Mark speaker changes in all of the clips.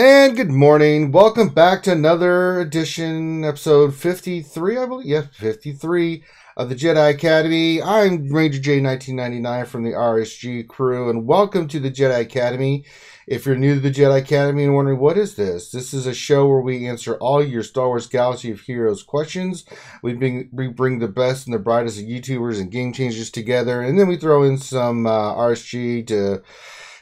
Speaker 1: And good morning. Welcome back to another edition, episode 53, I believe. Yes, 53 of the Jedi Academy. I'm Ranger J1999 from the RSG crew, and welcome to the Jedi Academy. If you're new to the Jedi Academy and wondering what is this is a show where we answer all your Star Wars Galaxy of Heroes questions. We bring the best and the brightest of YouTubers and game changers together, and then we throw in some RSG to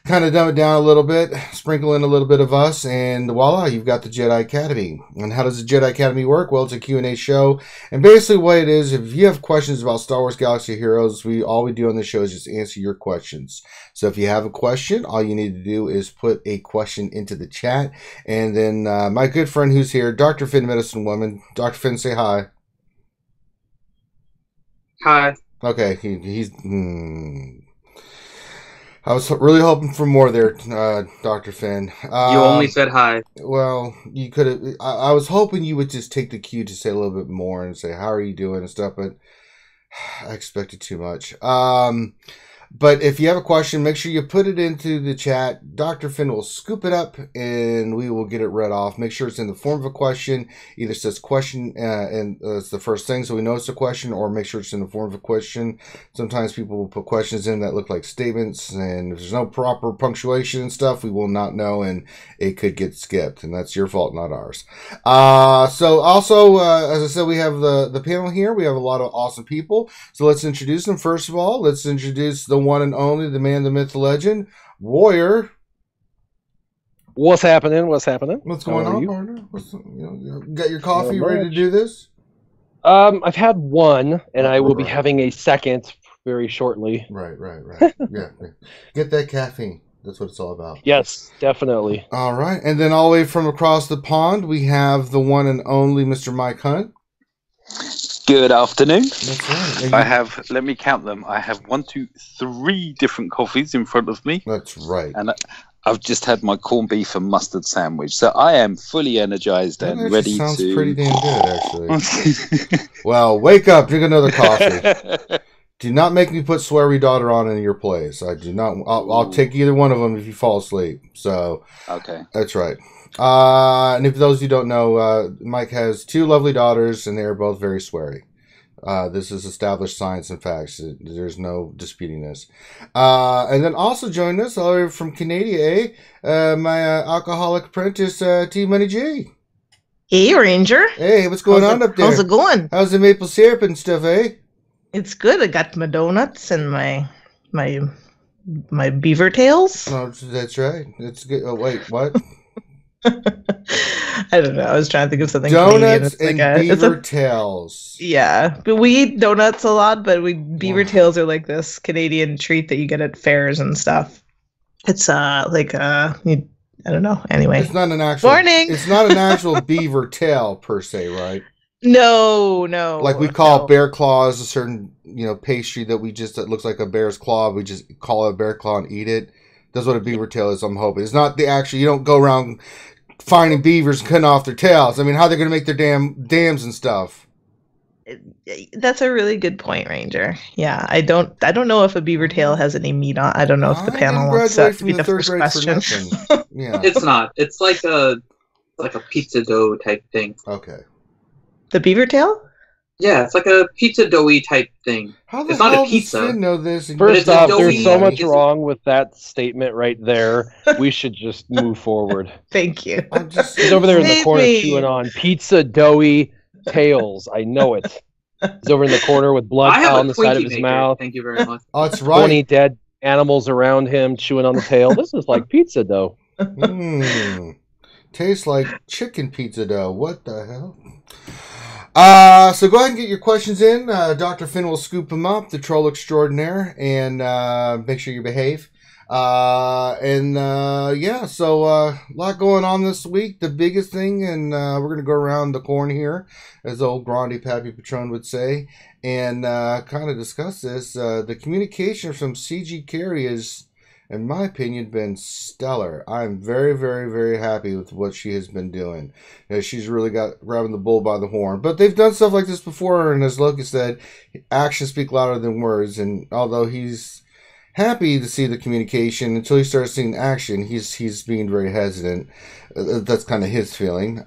Speaker 1: kind of dumb it down a little bit, sprinkle in a little bit of us, and voila, you've got the Jedi Academy. And how does the Jedi Academy work? Well, it's a Q&A show, and basically what it is, if you have questions about Star Wars Galaxy of Heroes, all we do on this show is just answer your questions. So if you have a question, all you need to do is put a question into the chat, and then my good friend who's here, Dr. Finn, Medicine Woman. Dr. Finn, say hi.
Speaker 2: Hi.
Speaker 1: Okay, he's... I was really hoping for more there, Dr. Finn.
Speaker 2: You only said hi.
Speaker 1: Well, you could have... I was hoping you would just take the cue to say a little bit more and say, how are you doing and stuff, but I expected too much. But if you have a question, make sure you put it into the chat. Dr. Finn will scoop it up and we will get it read off. Make sure it's in the form of a question. Either says question and it's the first thing so we know it's a question, or make sure it's in the form of a question. Sometimes people will put questions in that look like statements, and if there's no proper punctuation and stuff, we will not know and it could get skipped, and that's your fault, not ours. So also, as I said, we have the panel here. We have a lot of awesome people. So let's introduce them. First of all, let's introduce the one and only, the man, the myth, the legend, Warrior.
Speaker 3: What's happening? What's happening?
Speaker 1: What's going on, partner? Got your coffee ready to do this?
Speaker 3: I've had one, and I will be having a second very shortly.
Speaker 1: Right. Yeah. Get that caffeine. That's what it's all about.
Speaker 3: Yes, definitely.
Speaker 1: All right. And then all the way from across the pond, we have the one and only Mr. Mike Hunt.
Speaker 4: Good afternoon.
Speaker 1: That's right.
Speaker 4: I have, let me count them. I have 1, 2, 3 different coffees in front of me.
Speaker 1: That's right.
Speaker 4: And I've just had my corned beef and mustard sandwich. So I am fully energized and ready to...
Speaker 1: Sounds pretty damn good, actually. Well, wake up, drink another coffee. Do not make me put Sweary Daughter on in your place. I do not. I'll take either one of them if you fall asleep. So,
Speaker 4: okay.
Speaker 1: That's right. And if those of you don't know, Mike has 2 lovely daughters, and they are both very sweary. This is established science and facts. There's no disputing this. And then also joining us, all the way from Canada, my alcoholic apprentice, Tmoney G.
Speaker 5: Hey, Ranger.
Speaker 1: Hey, what's going on up there?
Speaker 5: How's it going?
Speaker 1: How's the maple syrup and stuff, eh?
Speaker 5: It's good. I got my donuts and my beaver tails.
Speaker 1: Oh, that's right. It's good. Oh, wait, what?
Speaker 5: I don't know. I was trying to think of something.
Speaker 1: Donuts and beaver tails.
Speaker 5: Yeah, but we eat donuts a lot, but beaver tails are like this Canadian treat that you get at fairs and stuff. It's I don't know. Anyway,
Speaker 1: it's not an actual.
Speaker 5: Morning.
Speaker 1: It's not an actual beaver tail per se, right?
Speaker 5: No.
Speaker 1: Like we call bear claws a certain pastry that looks like a bear's claw. We just call it a bear claw and eat it. That's what a beaver tail is. I'm hoping it's not the actual. You don't go around finding beavers and cutting off their tails. I mean, how are they going to make their dams and stuff?
Speaker 5: That's a really good point, Ranger. Yeah, I don't know if a beaver tail has any meat on. I don't know if the panel wants that to be the first question.
Speaker 1: Yeah,
Speaker 2: it's not. It's like a pizza dough type thing.
Speaker 1: Okay.
Speaker 5: The beaver tail?
Speaker 2: Yeah, it's like a pizza doughy type thing.
Speaker 1: How the
Speaker 2: it's
Speaker 1: hell
Speaker 2: not a pizza.
Speaker 1: Does Finn know this?
Speaker 3: First off, there's so much wrong with that statement right there. We should just move forward.
Speaker 5: Thank you.
Speaker 3: He's over there in the corner chewing on pizza doughy tails. I know it. He's over in the corner with blood on the side of his mouth.
Speaker 2: Thank you very much.
Speaker 1: Oh, that's right.
Speaker 3: 20 dead animals around him chewing on the tail. This is like pizza dough.
Speaker 1: Tastes like chicken pizza dough. What the hell? So go ahead and get your questions in. Dr. Finn will scoop them up, the troll extraordinaire, and make sure you behave. So a lot going on this week. The biggest thing, and we're going to go around the corn here, as old Grande Pappy Patron would say, and kind of discuss this. The communication from C.G. Carey is, in my opinion, been stellar. I'm very, very, very happy with what she has been doing. She's really got grabbing the bull by the horn. But they've done stuff like this before, and as Loki said, actions speak louder than words. And although he's happy to see the communication until he starts seeing action. He's being very hesitant. That's kind of his feeling.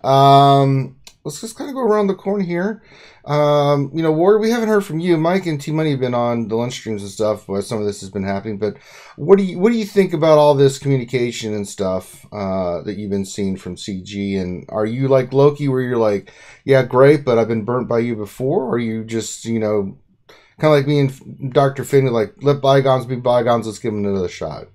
Speaker 1: Let's just kind of go around the corner here. Warrior, we haven't heard from you. Mike and Tmoney have been on the lunch streams and stuff where some of this has been happening. But what do you think about all this communication and stuff that you've been seeing from CG? And are you like Loki, where you're like, yeah, great, but I've been burnt by you before? Or are you just, kind of like me and Dr. Finley, like, let bygones be bygones, let's give him another shot?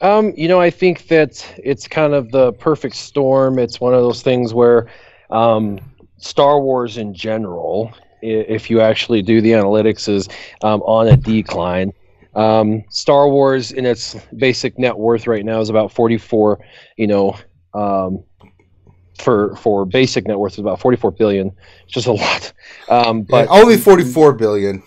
Speaker 3: I think that it's kind of the perfect storm. It's one of those things where Star Wars in general, if you actually do the analytics, is on a decline. Star Wars in its basic net worth right now is about 44, for basic net worth is about 44 billion. It's just a lot. But
Speaker 1: only 44 billion.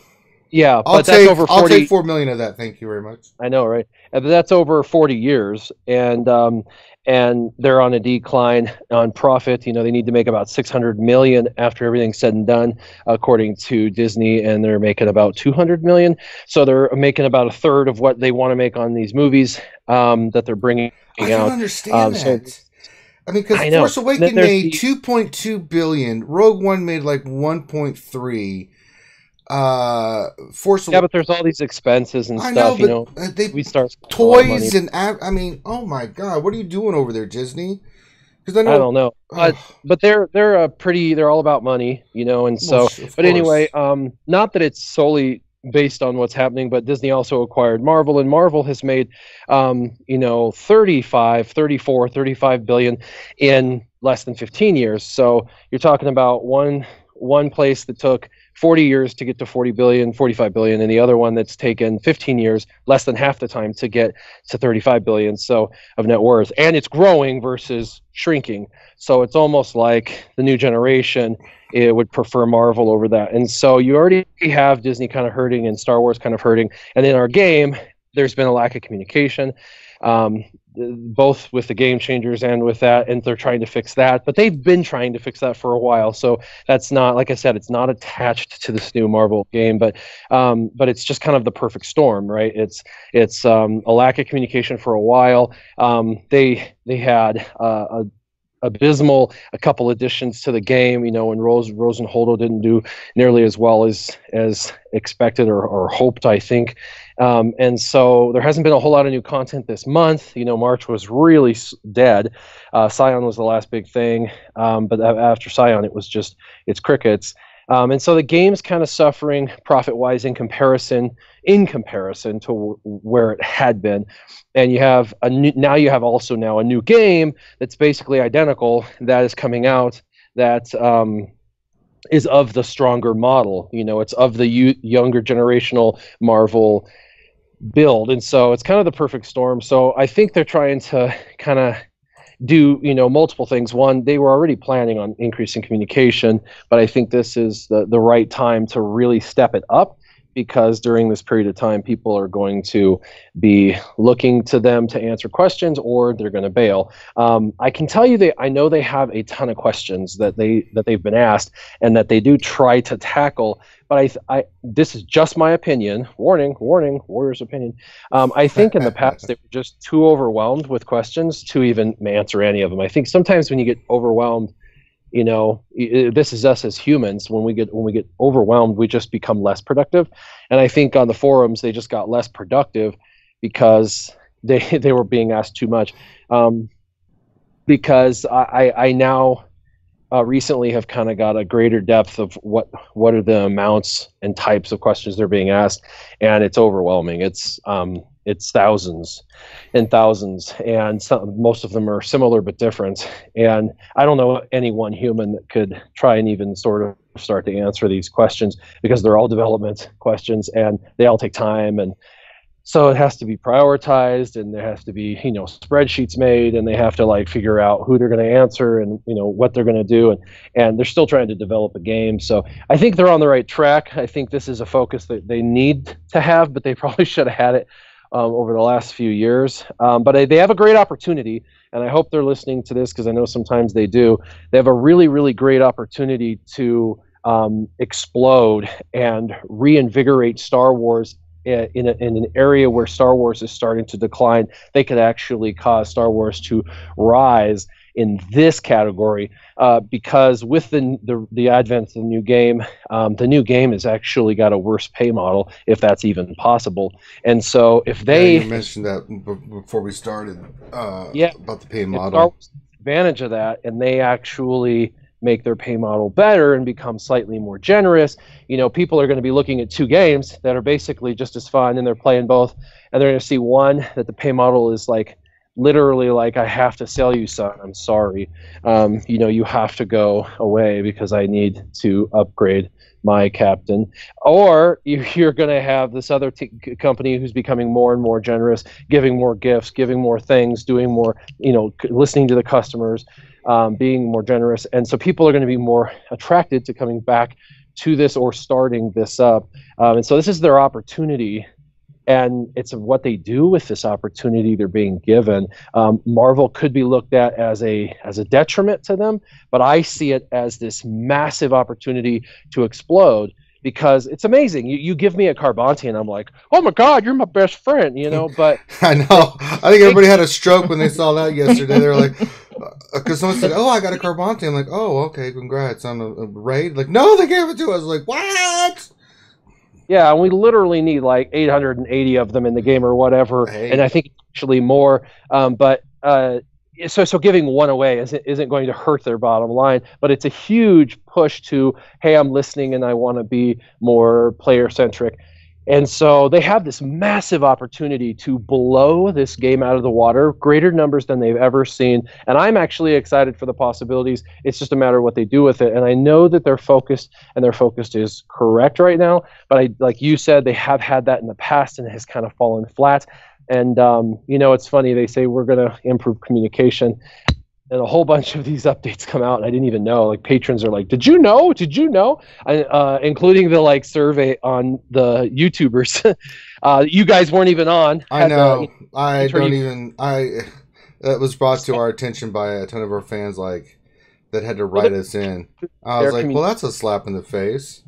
Speaker 3: Yeah, but that's over 40.
Speaker 1: I'll take 4 million of that. Thank you very much.
Speaker 3: I know, right? But that's over 40 years, and they're on a decline on profit. They need to make about 600 million after everything's said and done, according to Disney, and they're making about 200 million. So they're making about a third of what they want to make on these movies that they're bringing out. I
Speaker 1: don't understand that. Because Force Awakens made 2.2 billion. Rogue One made like 1.3.
Speaker 3: But there's all these expenses and stuff. We start
Speaker 1: toys and oh my God, what are you doing over there, Disney? Because I
Speaker 3: don't know, but they're all about money, and so. But anyway, not that it's solely based on what's happening, but Disney also acquired Marvel, and Marvel has made 35 billion in less than 15 years. So you're talking about one place that took 40 years to get to 40 billion, 45 billion, and the other one that's taken 15 years, less than half the time to get to 35 billion so of net worth. And it's growing versus shrinking. So it's almost like the new generation, it would prefer Marvel over that. And so you already have Disney kind of hurting and Star Wars kind of hurting. And in our game, there's been a lack of communication, both with the game changers and with that, and they're trying to fix that. But they've been trying to fix that for a while. So that's not, like I said, it's not attached to this new Marvel game, but it's just kind of the perfect storm, right? It's a lack of communication for a while. They had abysmal a couple additions to the game, when Rose and Holdo didn't do nearly as well as expected or hoped, I think. And so there hasn't been a whole lot of new content this month. March was really dead. Scion was the last big thing, but after Scion, it's crickets. And so the game's kind of suffering profit-wise in comparison to where it had been. And you have now a new game that's basically identical that is coming out that is of the stronger model. It's of the younger generational Marvel build, and so it's kind of the perfect storm. So I think they're trying to kind of do multiple things. One, they were already planning on increasing communication, but I think this is the right time to really step it up, because during this period of time, people are going to be looking to them to answer questions, or they're going to bail. I can tell you I know they have a ton of questions that they've been asked and that they do try to tackle. But this is just my opinion. Warning, Warrior's opinion. I think in the past they were just too overwhelmed with questions to even answer any of them. I think sometimes when you get overwhelmed, this is us as humans. When we get overwhelmed, we just become less productive. And I think on the forums they just got less productive because they were being asked too much. Because I now recently have kind of got a greater depth of what are the amounts and types of questions they're being asked, and it's overwhelming. It's thousands and thousands, and most of them are similar but different. And I don't know any one human that could try and even sort of start to answer these questions, because they're all development questions and they all take time. And so it has to be prioritized, and there has to be, spreadsheets made, and they have to figure out who they're going to answer and, what they're going to do. And they're still trying to develop a game. So I think they're on the right track. I think this is a focus that they need to have, but they probably should have had it over the last few years. But they have a great opportunity, and I hope they're listening to this, because I know sometimes they do. They have a really, really great opportunity to explode and reinvigorate Star Wars in an area where Star Wars is starting to decline, they could actually cause Star Wars to rise in this category, because with the advent of the new game has actually got a worse pay model, if that's even possible. And so if they
Speaker 1: you mentioned that before we started, about the pay
Speaker 3: if
Speaker 1: model.
Speaker 3: Star Wars takes advantage of that, and they actually make their pay model better and become slightly more generous, people are going to be looking at two games that are basically just as fun, and they're playing both, and they're going to see one that the pay model is like literally like, I have to sell you, son. I'm sorry. You have to go away because I need to upgrade my captain. Or you're going to have this other company who's becoming more and more generous, giving more gifts, giving more things, doing more, listening to the customers, being more generous. And so people are going to be more attracted to coming back to this or starting this up. And so this is their opportunity. And it's what they do with this opportunity they're being given. Marvel could be looked at as a detriment to them, but I see it as this massive opportunity to explode, because it's amazing. You give me a Carbonti and I'm like, oh my God, you're my best friend, but
Speaker 1: I know. I think everybody had a stroke when they saw that yesterday. They were like, because someone said, oh, I got a Carbonti. I'm like, oh, okay, congrats on a raid. Like, no, they gave it to us. I was like, what?
Speaker 3: Yeah, and we literally need like 880 of them in the game or whatever, and I think actually more. So giving one away isn't going to hurt their bottom line, but it's a huge push to, hey, I'm listening and I want to be more player centric. And so they have this massive opportunity to blow this game out of the water, greater numbers than they've ever seen. And I'm actually excited for the possibilities. It's just a matter of what they do with it. And I know that they're focused, and their focus is correct right now. But like you said, they have had that in the past, and it has kind of fallen flat. And, it's funny. They say we're going to improve communication. And a whole bunch of these updates come out, and I didn't even know. Like, patrons are like, "Did you know? Did you know?" Including the survey on the YouTubers. You guys weren't even on.
Speaker 1: I know. That was brought to our attention by a ton of our fans, that had to write us in. I was like, well, that's a slap in the face.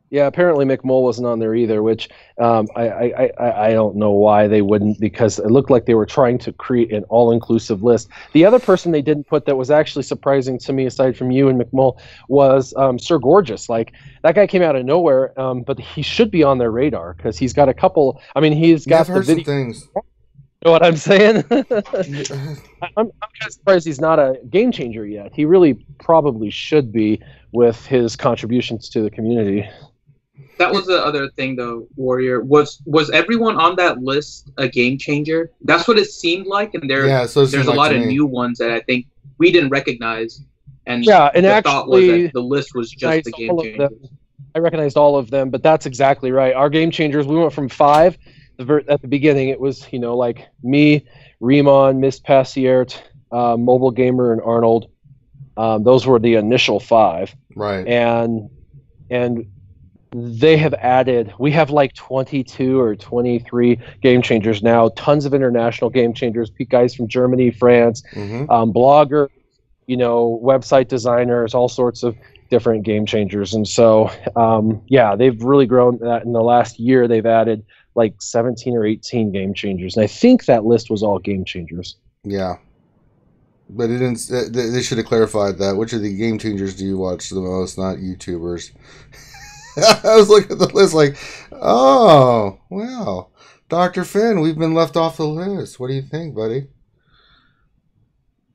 Speaker 3: Yeah, apparently McMull wasn't on there either, which I don't know why they wouldn't, because it looked like they were trying to create an all-inclusive list. The other person they didn't put that was actually surprising to me, aside from you and McMull, was Sir Gorgeous. Like, that guy came out of nowhere, but he should be on their radar, because he's got a couple. I mean, he's got
Speaker 1: I've heard some things.
Speaker 3: You know what I'm saying? I'm kind of surprised he's not a game changer yet. He really probably should be, with his contributions to the community.
Speaker 2: That was the other thing, though, Warrior. Was everyone on that list a game changer? That's what it seemed like, and there's a lot of new ones that I think we didn't recognize. And the thought was that the list was just the game changers.
Speaker 3: I recognized all of them, but that's exactly right. Our game changers, we went from 5 at the beginning. It was like me, Riemann, Miss Passiert, Mobile Gamer, and Arnold. Those were the initial 5.
Speaker 1: Right.
Speaker 3: And they have added, we have like 22 or 23 game changers now, tons of international game changers, guys from Germany, France, bloggers, website designers, all sorts of different game changers. And so, they've really grown that. In the last year, they've added like 17 or 18 game changers. And I think that list was all game changers.
Speaker 1: Yeah. But it didn't. They should have clarified that. Which of the game changers do you watch the most, not YouTubers? I was looking at the list like, oh, well, Dr. Finn, we've been left off the list. What do you think, buddy?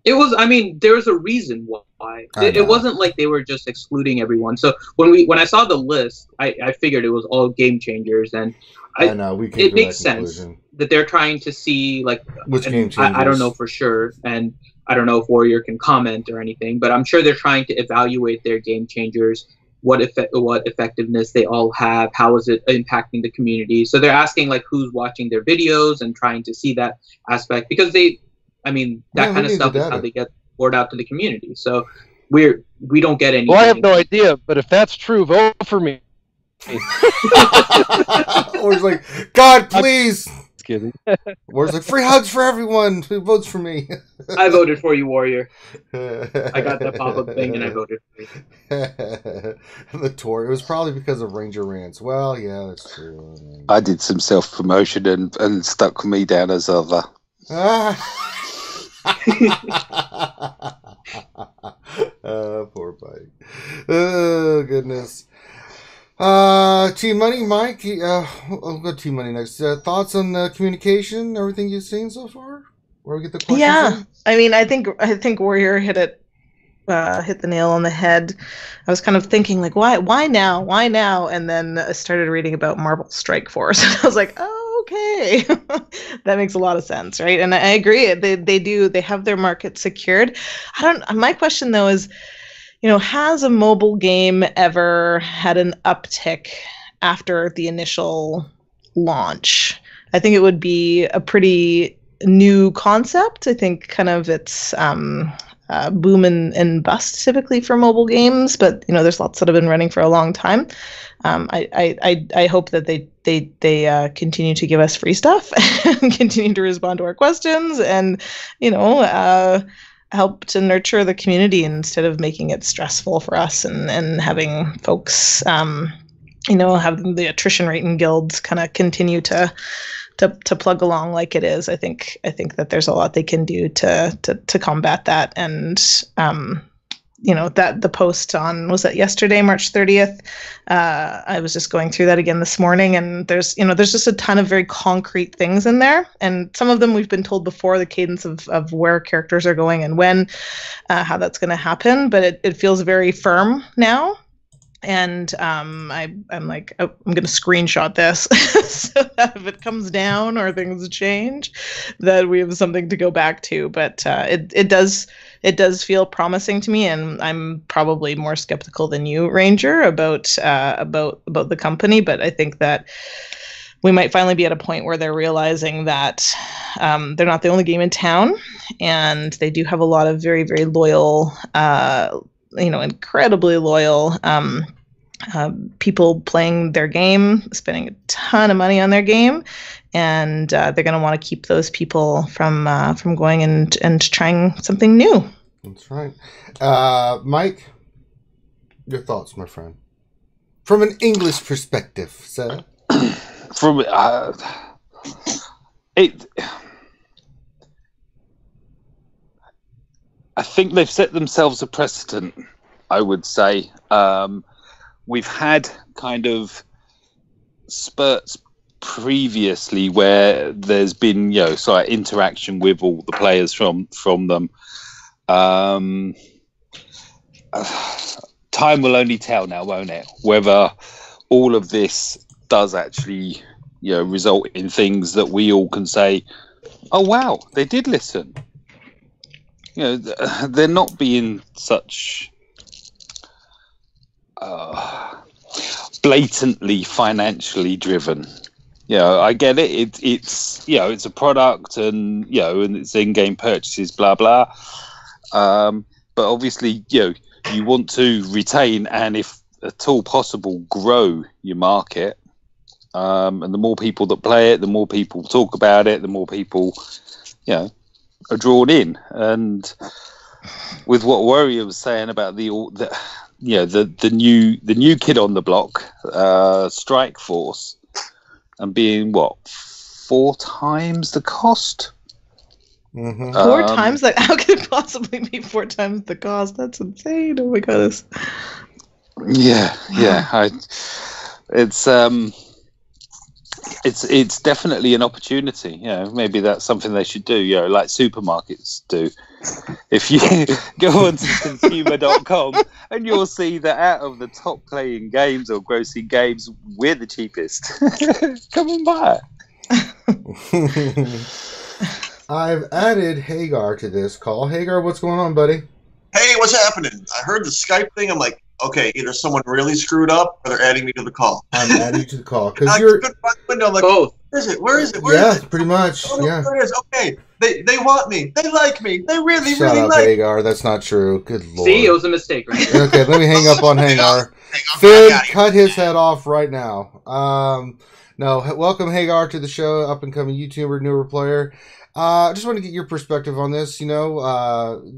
Speaker 2: It was, there was a reason why. It wasn't like they were just excluding everyone. So when I saw the list, I figured it was all game changers, and it makes sense that they're trying to see, like,
Speaker 1: which game changers.
Speaker 2: I don't know for sure, and I don't know if Warrior can comment or anything, but I'm sure they're trying to evaluate their game changers. What effectiveness they all have, how is it impacting the community? So they're asking, like, who's watching their videos and trying to see that aspect, because that kind of stuff is how they get poured out to the community. So we don't get any.
Speaker 3: Well, I have no idea, but if that's true, vote for me.
Speaker 1: Or it's like, God, please.
Speaker 3: kidding.
Speaker 1: Warrior's like, free hugs for everyone who votes for me.
Speaker 2: I voted for you, Warrior. I got that pop-up thing and I voted for you.
Speaker 1: The tour. It was probably because of Ranger Rants. Well, yeah, that's true.
Speaker 4: I did some self-promotion and stuck me down as other.
Speaker 1: Poor Mike. Oh, goodness. Tmoney, Mike. I'll go Tmoney next. Thoughts on the communication? Everything you've seen so far? Where we get the questions?
Speaker 5: Yeah,
Speaker 1: in?
Speaker 5: I mean, I think Warrior hit the nail on the head. I was kind of thinking like, why now? And then I started reading about Marvel Strike Force, and I was like, oh, okay, that makes a lot of sense, right? And I agree. They have their market secured. My question though is, has a mobile game ever had an uptick after the initial launch? I think it would be a pretty new concept. I think kind of it's boom and bust typically for mobile games, but there's lots that have been running for a long time. I hope that they continue to give us free stuff and continue to respond to our questions and help to nurture the community instead of making it stressful for us and having folks have the attrition rate in guilds kind of continue to plug along like it is. I think that there's a lot they can do to combat that. And that the post on, was that yesterday, March 30th? I was just going through that again this morning, and there's just a ton of very concrete things in there, and some of them we've been told before, the cadence of where characters are going and when, how that's going to happen, but it feels very firm now. And I'm like, oh, I'm going to screenshot this so that if it comes down or things change, that we have something to go back to. But it does feel promising to me, and I'm probably more skeptical than you, Ranger, about the company. But I think that we might finally be at a point where they're realizing that they're not the only game in town, and they do have a lot of very, very loyal incredibly loyal people playing their game, spending a ton of money on their game, and they're going to want to keep those people from going and trying something new.
Speaker 1: That's right. Mike, your thoughts, my friend, from an English perspective, sir.
Speaker 4: From it. I think they've set themselves a precedent, I would say. We've had kind of spurts previously where there's been, sort of interaction with all the players from them. Time will only tell now, won't it? Whether all of this does actually, result in things that we all can say, oh, wow, they did listen. They're not being such blatantly financially driven. I get it. It's it's a product, and and it's in-game purchases, blah blah. But obviously, you want to retain and, if at all possible, grow your market. And the more people that play it, the more people talk about it, the more people, are drawn in. And with what Warrior was saying about the new kid on the block, Strike Force, and being 4 times the cost.
Speaker 1: Mm-hmm.
Speaker 5: 4 times that? How could it possibly be 4 times the cost? That's insane. Oh my goodness.
Speaker 4: Yeah. It's definitely an opportunity. Maybe that's something they should do. Like supermarkets do. If you go on to consumer.com, and you'll see that out of the top playing games or grossing games, we're the cheapest. Come and buy it.
Speaker 1: I've added Hagar to this call. Hagar, what's going on, buddy?
Speaker 6: Hey, what's happening? I heard the Skype thing. I'm like, okay, either someone really screwed up or they're adding me to the call.
Speaker 1: I'm adding you to the call because you're.
Speaker 6: I'm like,
Speaker 2: both.
Speaker 6: Where is it?
Speaker 1: Yeah, pretty much.
Speaker 6: Oh, no,
Speaker 1: yeah.
Speaker 6: There it is. Okay, they want me. They like me. They really,
Speaker 1: Shut
Speaker 6: really
Speaker 1: up,
Speaker 6: like me.
Speaker 1: Hagar. That's not true. Good lord.
Speaker 2: See, it was a mistake, right?
Speaker 1: Okay, let me hang up on Hagar.
Speaker 6: Hang on,
Speaker 1: Finn,
Speaker 6: I got you.
Speaker 1: cut his head off right now. No, welcome Hagar to the show, up and coming YouTuber, newer player. Just want to get your perspective on this. You know,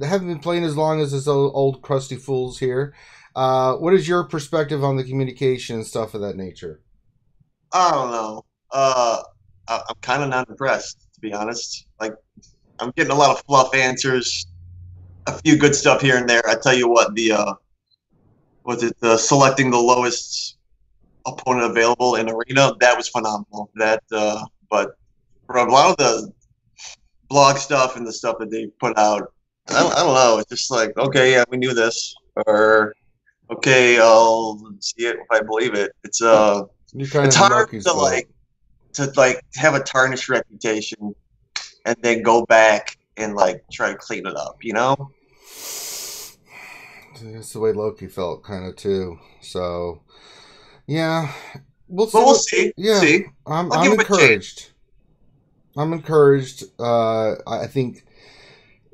Speaker 1: haven't been playing as long as this old crusty fools here. What is your perspective on the communication and stuff of that nature?
Speaker 6: I don't know. I'm kind of not impressed, to be honest. Like, I'm getting a lot of fluff answers, a few good stuff here and there. I tell you what, the selecting the lowest opponent available in arena, that was phenomenal. But for a lot of the blog stuff and the stuff that they put out, I don't know. It's just like, okay, yeah, we knew this, or okay, I'll see it if I believe it. It's hard to have a tarnished reputation and then go back and like try to clean it up, you know?
Speaker 1: That's the way Loki felt kind of too. So yeah, we'll
Speaker 6: see.
Speaker 1: Yeah,
Speaker 6: see.
Speaker 1: I'm encouraged. I'm encouraged. I think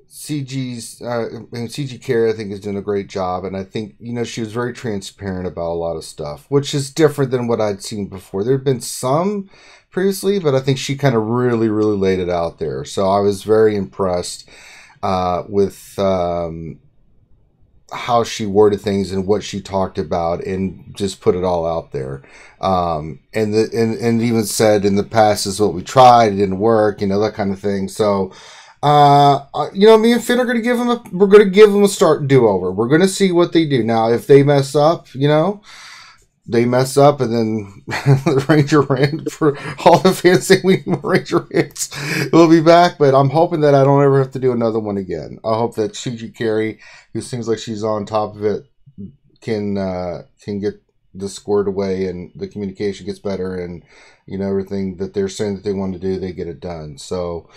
Speaker 1: CG Carey, I think, is doing a great job, and I think, you know, she was very transparent about a lot of stuff, which is different than what I'd seen before. There had been some previously, but I think she kind of really laid it out there. So I was very impressed with how she worded things and what she talked about, and just put it all out there. And even said in the past, is what we tried, it didn't work, you know, that kind of thing. So you know, me and Finn are going to give them a start do-over. We're going to see what they do. Now, if they mess up, you know, they mess up, and then the Ranger Rant, for all the fans saying we need more Ranger Rants, will be back. But I'm hoping that I don't ever have to do another one again. I hope that CG Carey, who seems like she's on top of it, can get this squared away, and the communication gets better, and, you know, everything that they're saying that they want to do, they get it done. So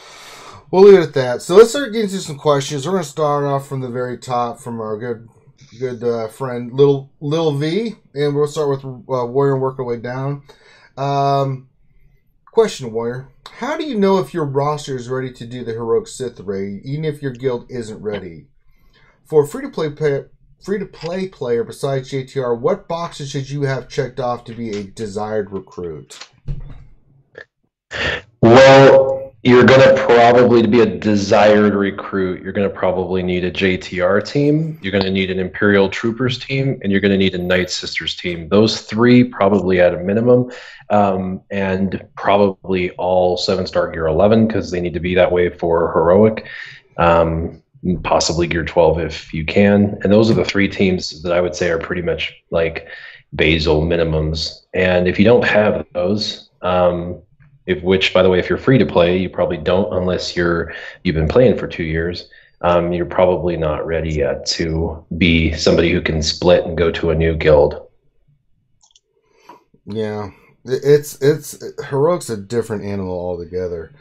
Speaker 1: we'll leave it at that. So let's start getting to some questions. We're going to start off from the very top, from our good friend Lil V, and we'll start with Warrior and work our way down. Question, Warrior: how do you know if your roster is ready to do the heroic Sith raid, even if your guild isn't ready? For a free-to-play player besides JTR, what boxes should you have checked off to be a desired recruit?
Speaker 3: Well, you're going to probably, to be a desired recruit, you're going to probably need a JTR team, you're going to need an Imperial Troopers team, and you're going to need a Night Sisters team. Those three probably at a minimum, and probably all 7-star Gear 11, because they need to be that way for Heroic. Possibly Gear 12 if you can. And those are the three teams that I would say are pretty much like basal minimums. And if you don't have those, which, by the way, if you're free to play, you probably don't, unless you've been playing for 2 years. You're probably not ready yet to be somebody who can split and go to a new guild.
Speaker 1: Yeah, it's Heroic's a different animal altogether.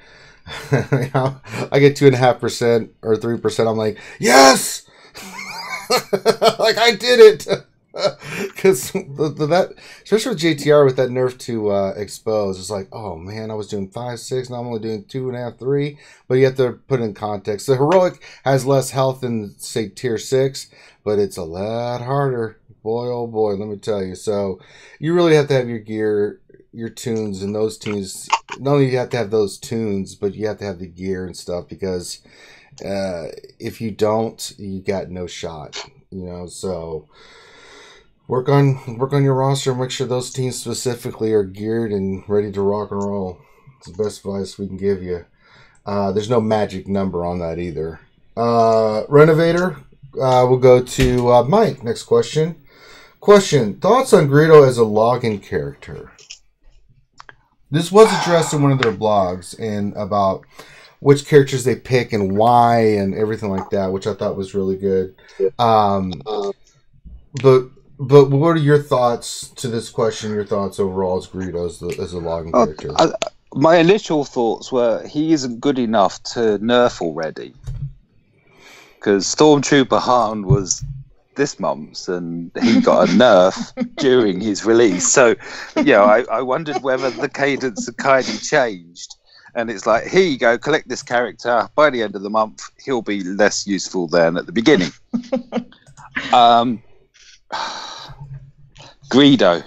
Speaker 1: I get 2.5% or 3%. I'm like, yes, like I did it. Because that, especially with JTR, with that nerf to expose, it's like, oh man, I was doing 5, 6, now I'm only doing 2.5, 3. But you have to put it in context. The Heroic has less health than, say, tier 6, but it's a lot harder. Boy, oh boy, let me tell you. So you really have to have your gear, your tunes, and those tunes. Not only do you have to have those tunes, but you have to have the gear and stuff, because if you don't, you got no shot. You know, so work on your roster and make sure those teams specifically are geared and ready to rock and roll. It's the best advice we can give you. There's no magic number on that either. Renovator, we'll go to Mike. Next question. Thoughts on Greedo as a login character? This was addressed in one of their blogs, and about which characters they pick and why and everything like that, which I thought was really good. But what are your thoughts to this question? Your thoughts overall as Greedo as a login character?
Speaker 4: My initial thoughts were he isn't good enough to nerf already, because Stormtrooper Han was this month's and he got a nerf during his release. So, yeah, I wondered whether the cadence had kind of changed. And it's like, here you go, collect this character. By the end of the month, he'll be less useful than at the beginning. Greedo.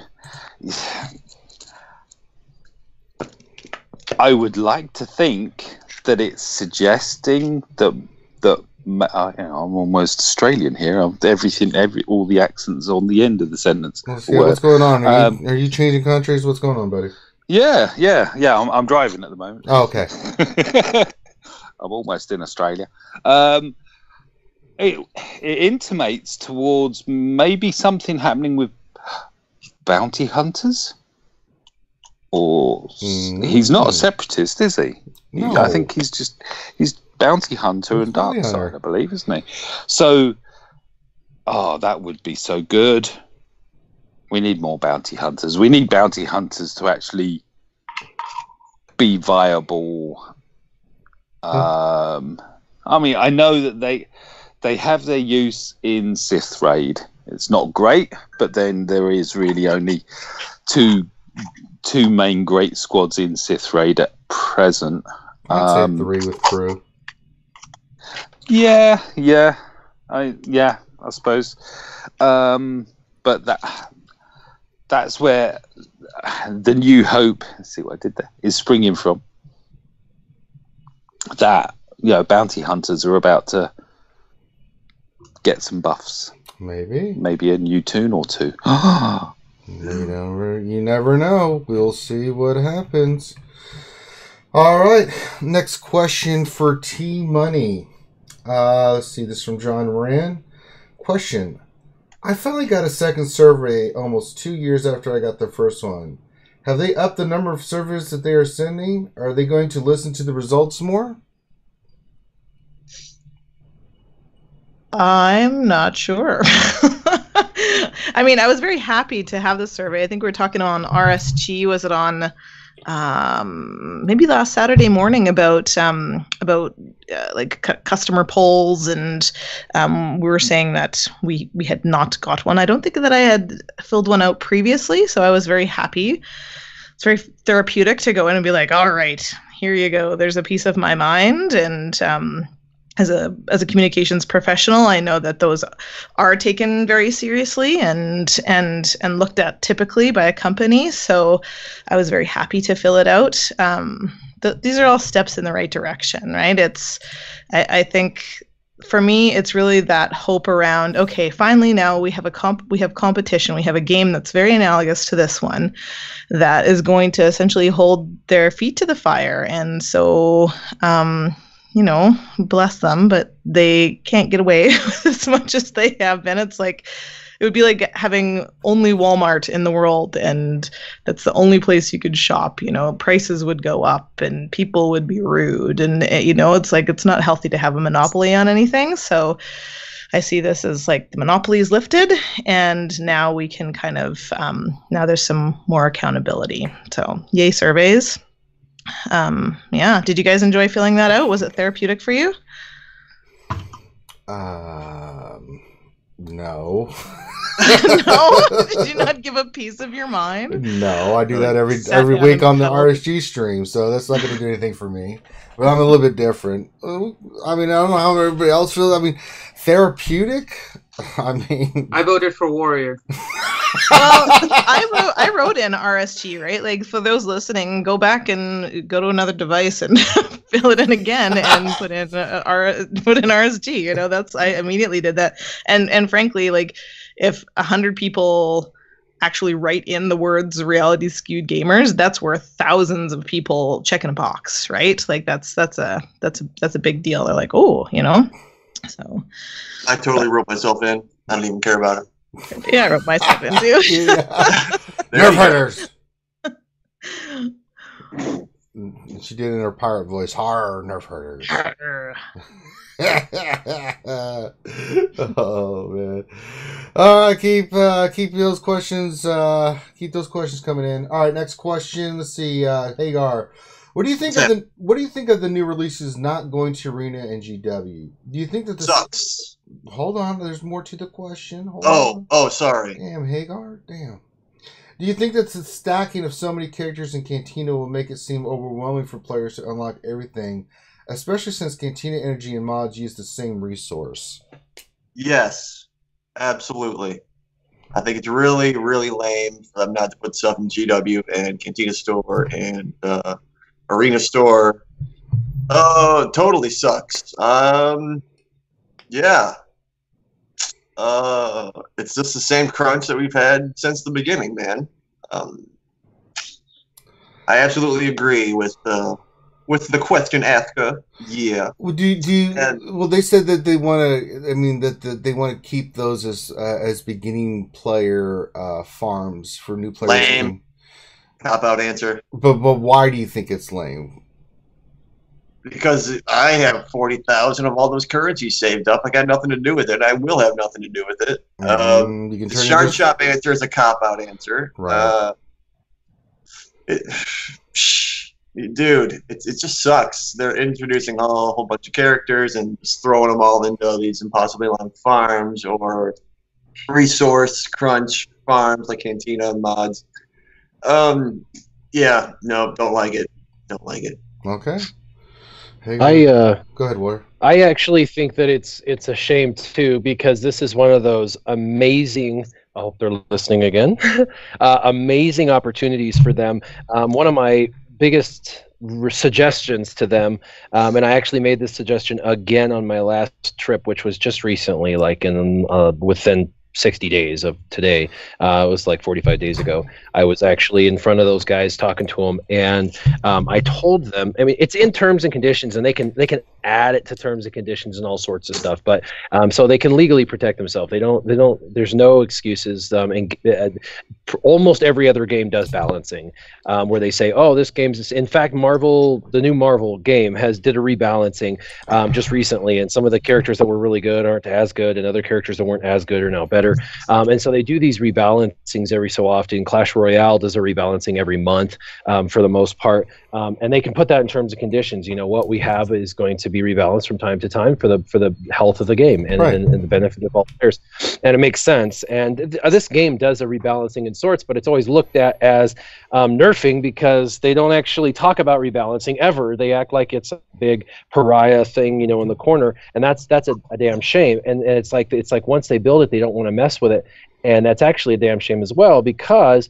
Speaker 4: I would like to think that it's suggesting that I'm almost Australian here. All the accents on the end of the sentence.
Speaker 1: Let's see what's going on. Are you changing countries? What's going on, buddy?
Speaker 4: Yeah. I'm driving at the moment.
Speaker 1: Oh, okay.
Speaker 4: I'm almost in Australia. It intimates towards maybe something happening with bounty hunters. Or he's not a separatist, is he?
Speaker 1: No.
Speaker 4: I think he's bounty hunter and dark side, I believe, isn't he? So, that would be so good. We need more bounty hunters. We need bounty hunters to actually be viable. I mean, I know that they have their use in Sith Raid. It's not great, but then there is really only two main great squads in Sith Raid at present.
Speaker 1: I'd say 3 with crew.
Speaker 4: Yeah, I suppose. But that's where the New Hope. Let's see what I did there. Is springing from. That bounty hunters are about to get some buffs. Maybe a new tune or two.
Speaker 1: You never know. We'll see what happens. All right. Next question for Tmoney. Let's see. This is from John Rand. Question. I finally got a second survey almost 2 years after I got the first one. Have they upped the number of surveys that they are sending? Are they going to listen to the results more?
Speaker 5: I'm not sure. I mean, I was very happy to have this survey. I think we were talking on RSG. Was it on maybe last Saturday morning about customer polls, and we were saying that we had not got one. I don't think that I had filled one out previously, so I was very happy. It's very therapeutic to go in and be like, all right, here you go. There's a piece of my mind, and as a communications professional, I know that those are taken very seriously and looked at typically by a company. So I was very happy to fill it out. These are all steps in the right direction, right? I think for me, it's really that hope around, okay, finally now we have competition. We have a game that's very analogous to this one that is going to essentially hold their feet to the fire. And so, bless them, but they can't get away with as much as they have been. It's like, it would be like having only Walmart in the world, and that's the only place you could shop. Prices would go up and people would be rude, and it's like, it's not healthy to have a monopoly on anything. So I see this as like the monopoly is lifted, and now we can kind of now there's some more accountability. So yay, surveys. Did you guys enjoy filling that out? Was it therapeutic for you?
Speaker 1: No.
Speaker 5: No? Did you not give a piece of your mind?
Speaker 1: No, I do that every week on the RSG stream, so that's not going to do anything for me. But I'm a little bit different. I mean, I don't know how everybody else feels. I mean, therapeutic?
Speaker 2: I voted for Warrior.
Speaker 5: Well, I wrote in RSG, right? Like, for those listening, go back and go to another device and fill it in again and put in RSG. That's, I immediately did that. And frankly, like, if 100 people actually write in the words reality skewed gamers, that's worth thousands of people checking a box, right? Like, that's a big deal. They're like, oh, So
Speaker 6: I totally wrote myself in. I don't even care about it.
Speaker 5: Yeah, I wrote myself in too.
Speaker 1: Nerf hunters. She did it in her pirate voice. Har, nerf hunters. Oh man! All right, keep those questions. Keep those questions coming in. All right, next question. Let's see. Hagar, what do you think of the new releases not going to Arena and GW? Do you think that this
Speaker 6: sucks?
Speaker 1: Hold on, there's more to the question.
Speaker 6: Oh, sorry.
Speaker 1: Damn, Hagar. Damn. Do you think that the stacking of so many characters in Cantina will make it seem overwhelming for players to unlock everything, especially since Cantina Energy and mods use the same resource?
Speaker 6: Yes, absolutely. I think it's really, really lame for them not to put stuff in GW and Cantina Store and Arena Store. Oh, totally sucks. Yeah. It's just the same crunch that we've had since the beginning, man. I absolutely agree with the question asker. Yeah.
Speaker 1: Well, well, they said that they want to. I mean, that they want to keep those as beginning player farms for new players.
Speaker 6: Lame. Cop out answer.
Speaker 1: But why do you think it's lame?
Speaker 6: Because I have 40,000 of all those currencies saved up. I got nothing to do with it. I will have nothing to do with it.
Speaker 1: You can
Speaker 6: the Shard Shop answer is a cop out answer.
Speaker 1: Right.
Speaker 6: Dude, it just sucks. They're introducing a whole bunch of characters and just throwing them all into these impossibly long farms or resource crunch farms like Cantina and mods. Yeah, no, don't like it. Don't like it.
Speaker 1: Okay. Hey, go ahead, War.
Speaker 3: I actually think that it's a shame too, because this is one of those amazing. I hope they're listening again. Amazing opportunities for them. One of my biggest suggestions to them, and I actually made this suggestion again on my last trip, which was just recently, like in within 60 days of today. It was like 45 days ago. I was actually in front of those guys talking to them, and I told them, I mean, it's in terms and conditions, and they can add it to terms and conditions and all sorts of stuff, but so they can legally protect themselves. They don't there's no excuses, and almost every other game does balancing, where they say, oh, this game's, in fact, the new Marvel game did a rebalancing just recently, and some of the characters that were really good aren't as good, and other characters that weren't as good are now better. And so they do these rebalancings every so often. Clash Royale does a rebalancing every month for the most part, and they can put that in terms and conditions. You know, what we have is going to be rebalanced from time to time for the health of the game and,
Speaker 1: right.
Speaker 3: and the benefit of all players, and it makes sense. And this game does a rebalancing in sorts, but it's always looked at as nerfing because they don't actually talk about rebalancing ever. They act like it's a big pariah thing, you know, in the corner, and that's a damn shame. And it's like once they build it, they don't want to mess with it, and that's actually a damn shame as well, because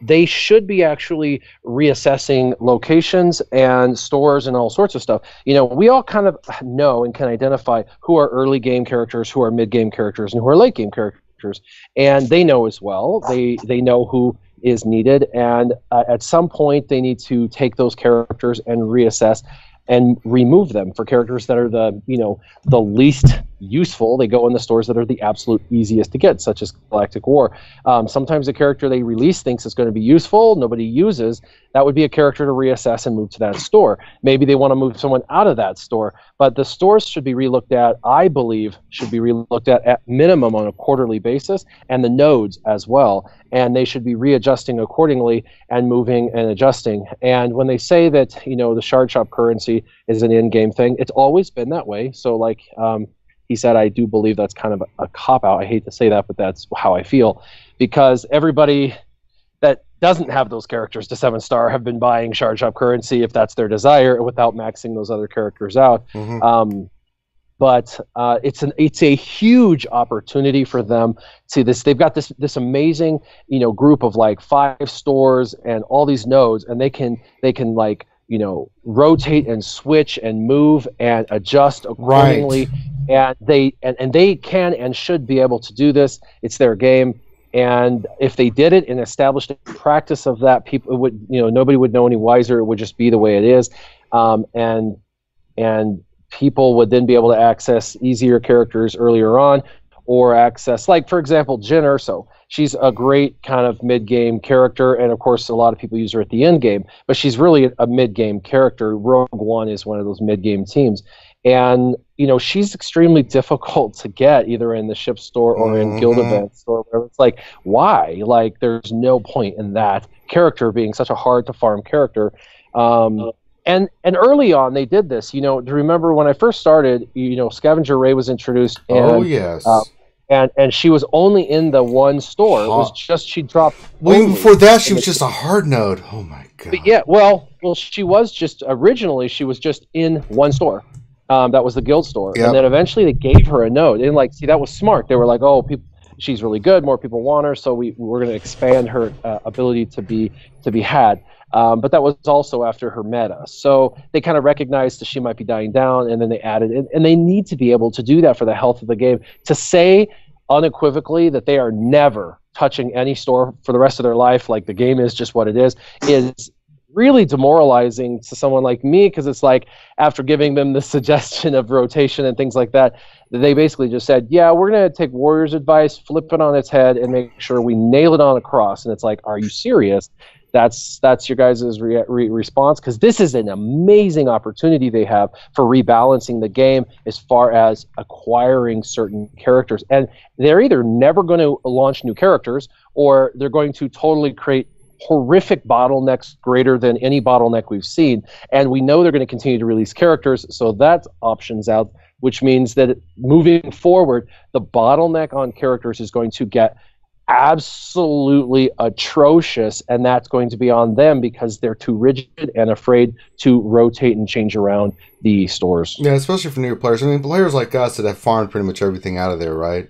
Speaker 3: they should be actually reassessing locations and stores and all sorts of stuff. You know, we all kind of know and can identify who are early game characters, who are mid game characters, and who are late game characters, and they know as well. They know who is needed, and at some point they need to take those characters and reassess and remove them for characters that are the least useful. They go in the stores that are the absolute easiest to get, such as Galactic War. Sometimes a character they release thinks is going to be useful, nobody uses. That would be a character to reassess and move to that store. Maybe they want to move someone out of that store, but the stores should be relooked at, I believe, should be relooked at minimum on a quarterly basis, and the nodes as well. And they should be readjusting accordingly and moving and adjusting. And when they say that, you know, the Shard Shop currency is an in-game thing, it's always been that way. So like he said, I do believe that's kind of a cop-out. I hate to say that, but that's how I feel. Because everybody that doesn't have those characters to 7-star have been buying Shard Shop currency if that's their desire, without maxing those other characters out. Mm-hmm. But it's a huge opportunity for them. See this, they've got this amazing, you know, group of like 5 stores and all these nodes, and they can like, you know, rotate and switch and move and adjust accordingly. Right. And they can and should be able to do this. It's their game. And if they did it and established a practice of that, people would, you know, nobody would know any wiser. It would just be the way it is. And people would then be able to access easier characters earlier on, or access, like, for example, Jyn Erso. She's a great kind of mid-game character, and of course a lot of people use her at the end game, but she's really a mid-game character. Rogue One is one of those mid-game teams. And, you know, she's extremely difficult to get, either in the ship store or in guild events or whatever. It's like, why? Like, there's no point in that character being such a hard-to-farm character. And early on, they did this. You know, do you remember when I first started, you know, Scavenger Ray was introduced. And,
Speaker 1: oh, yes.
Speaker 3: And she was only in the one store. It was just, she dropped.
Speaker 1: Well, even before that, she was just a hard node. Oh, my God.
Speaker 3: But yeah, well, she was just, originally, she was just in one store. That was the guild store. Yep. And then eventually they gave her a node. And, like, see, that was smart. They were like, oh, she's really good. More people want her, so we're going to expand her ability to be had. But that was also after her meta. So they kind of recognized that she might be dying down, and then they added it. And they need to be able to do that for the health of the game. To say unequivocally that they are never touching any store for the rest of their life, like the game is just what it is really demoralizing to someone like me, because it's like, after giving them the suggestion of rotation and things like that, they basically just said, yeah, we're going to take Warrior's advice, flip it on its head, and make sure we nail it on across. And it's like, are you serious? That's your guys' response, because this is an amazing opportunity they have for rebalancing the game as far as acquiring certain characters. And they're either never going to launch new characters, or they're going to totally create horrific bottlenecks greater than any bottleneck we've seen. And we know they're going to continue to release characters, so that option's out, which means that moving forward, the bottleneck on characters is going to get absolutely atrocious, and that's going to be on them because they're too rigid and afraid to rotate and change around the stores.
Speaker 1: Yeah, especially for new players. I mean, players like us that have farmed pretty much everything out of there, right?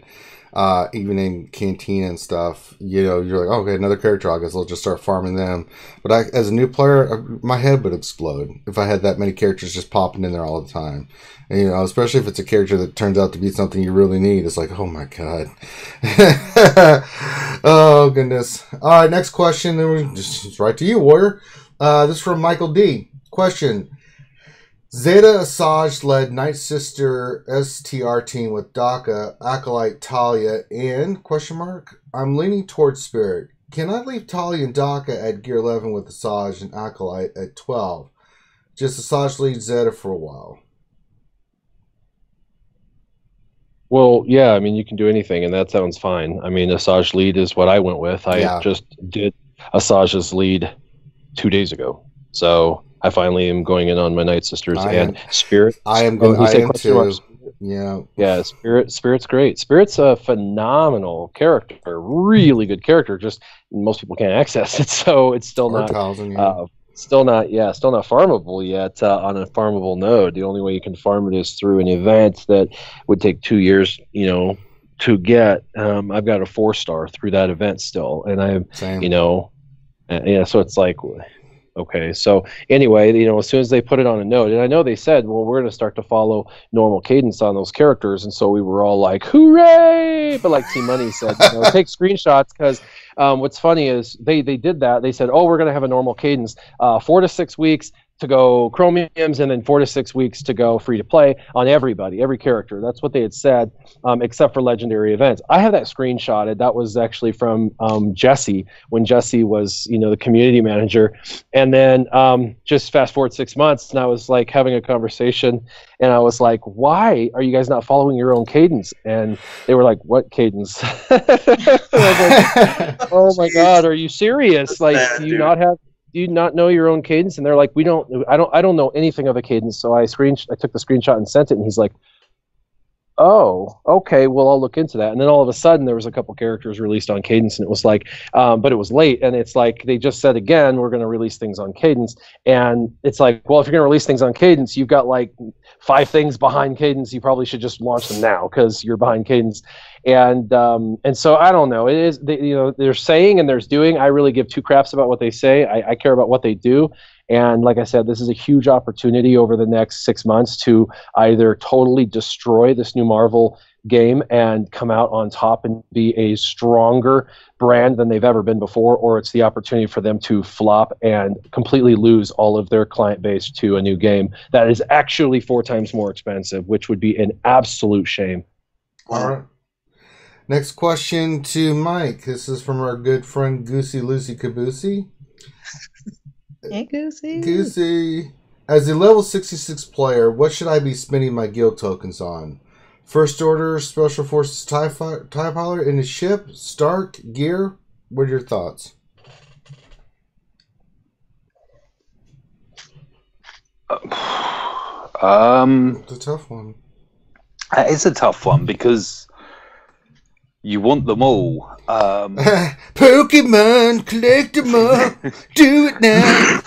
Speaker 1: Even in Canteen and stuff, you know, you're like, oh, okay, another character, I guess I'll just start farming them. But as a new player, my head would explode if I had that many characters just popping in there all the time. And, you know, especially if it's a character that turns out to be something you really need. It's like, oh my god. Oh goodness. All right, next question. It's right to you, Warrior. This is from Michael D. Question. Zeta Asajj-led Night Sister STR team with Daka, Acolyte, Talia, and question mark. I'm leaning towards Spirit. Can I leave Talia and Daka at Gear 11 with Asajj and Acolyte at 12? Just Asajj lead Zeta for a while.
Speaker 3: Well, yeah, I mean, you can do anything, and that sounds fine. I mean, Asajj lead is what I went with. I just did Asajj's lead 2 days ago. So I finally am going in on my Night Sisters and Spirit.
Speaker 1: I am going. I am too. Yeah.
Speaker 3: Yeah. Spirit's great. Spirit's a phenomenal character, really good character. Just most people can't access it, so it's still not. Still not farmable yet on a farmable node. The only way you can farm it is through an event that would take 2 years, you know, to get. I've got a 4-star through that event still, and
Speaker 1: Same.
Speaker 3: you know, so it's like. Okay, so anyway, you know, as soon as they put it on a node, and I know they said, well, we're going to start to follow normal cadence on those characters, and so we were all like, hooray! But like Tmoney said, you know, take screenshots, because what's funny is they did that. They said, oh, we're going to have a normal cadence, 4 to 6 weeks to go chromiums, and then 4 to 6 weeks to go free to play on everybody, every character. That's what they had said, except for legendary events. I have that screenshotted. That was actually from Jesse, when Jesse was, you know, the community manager. And then just fast forward 6 months, and I was like having a conversation, and I was like, why are you guys not following your own cadence? And they were like, what cadence? I was like, oh my god, are you serious? Like, do you not know your own cadence? And they're like, I don't know anything of a cadence. So I took the screenshot and sent it, and he's like, oh, okay, well, I'll look into that. And then all of a sudden there was a couple characters released on cadence, and it was like, but it was late, and it's like they just said again, we're going to release things on cadence. And it's like, well, if you're going to release things on cadence, you've got like 5 things behind cadence. You probably should just launch them now because you're behind cadence. And so I don't know. It is, you know, they're saying and there's doing. I really give 2 craps about what they say. I care about what they do. And like I said, this is a huge opportunity over the next 6 months to either totally destroy this new Marvel game and come out on top and be a stronger brand than they've ever been before, or it's the opportunity for them to flop and completely lose all of their client base to a new game that is actually 4 times more expensive, which would be an absolute shame.
Speaker 1: All right. Next question to Mike. This is from our good friend Goosey Lucy Caboosey.
Speaker 5: Hey, Goosey.
Speaker 1: Goosey. As a level 66 player, what should I be spending my guild tokens on? First Order, Special Forces TIE Pilot in his ship, Stark, gear? What are your thoughts? It's a tough one.
Speaker 4: It's a tough one because you want them all.
Speaker 1: Pokemon, collect them all. Do it now.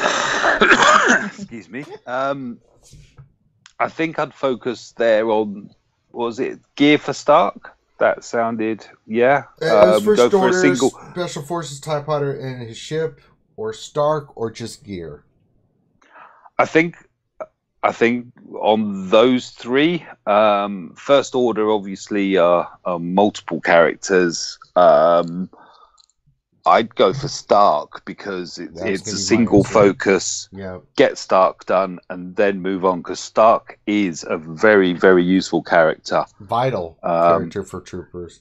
Speaker 4: Excuse me. I think I'd focus there on, was it gear for Stark? That sounded, yeah.
Speaker 1: First Order, Special Forces TIE Pilot in his ship or Stark or just gear?
Speaker 4: I think on those three, First Order obviously are multiple characters. I'd go for Stark because it's a single focus.
Speaker 1: Yeah.
Speaker 4: Get Stark done and then move on, because Stark is a very, very useful character.
Speaker 1: Vital character for troopers.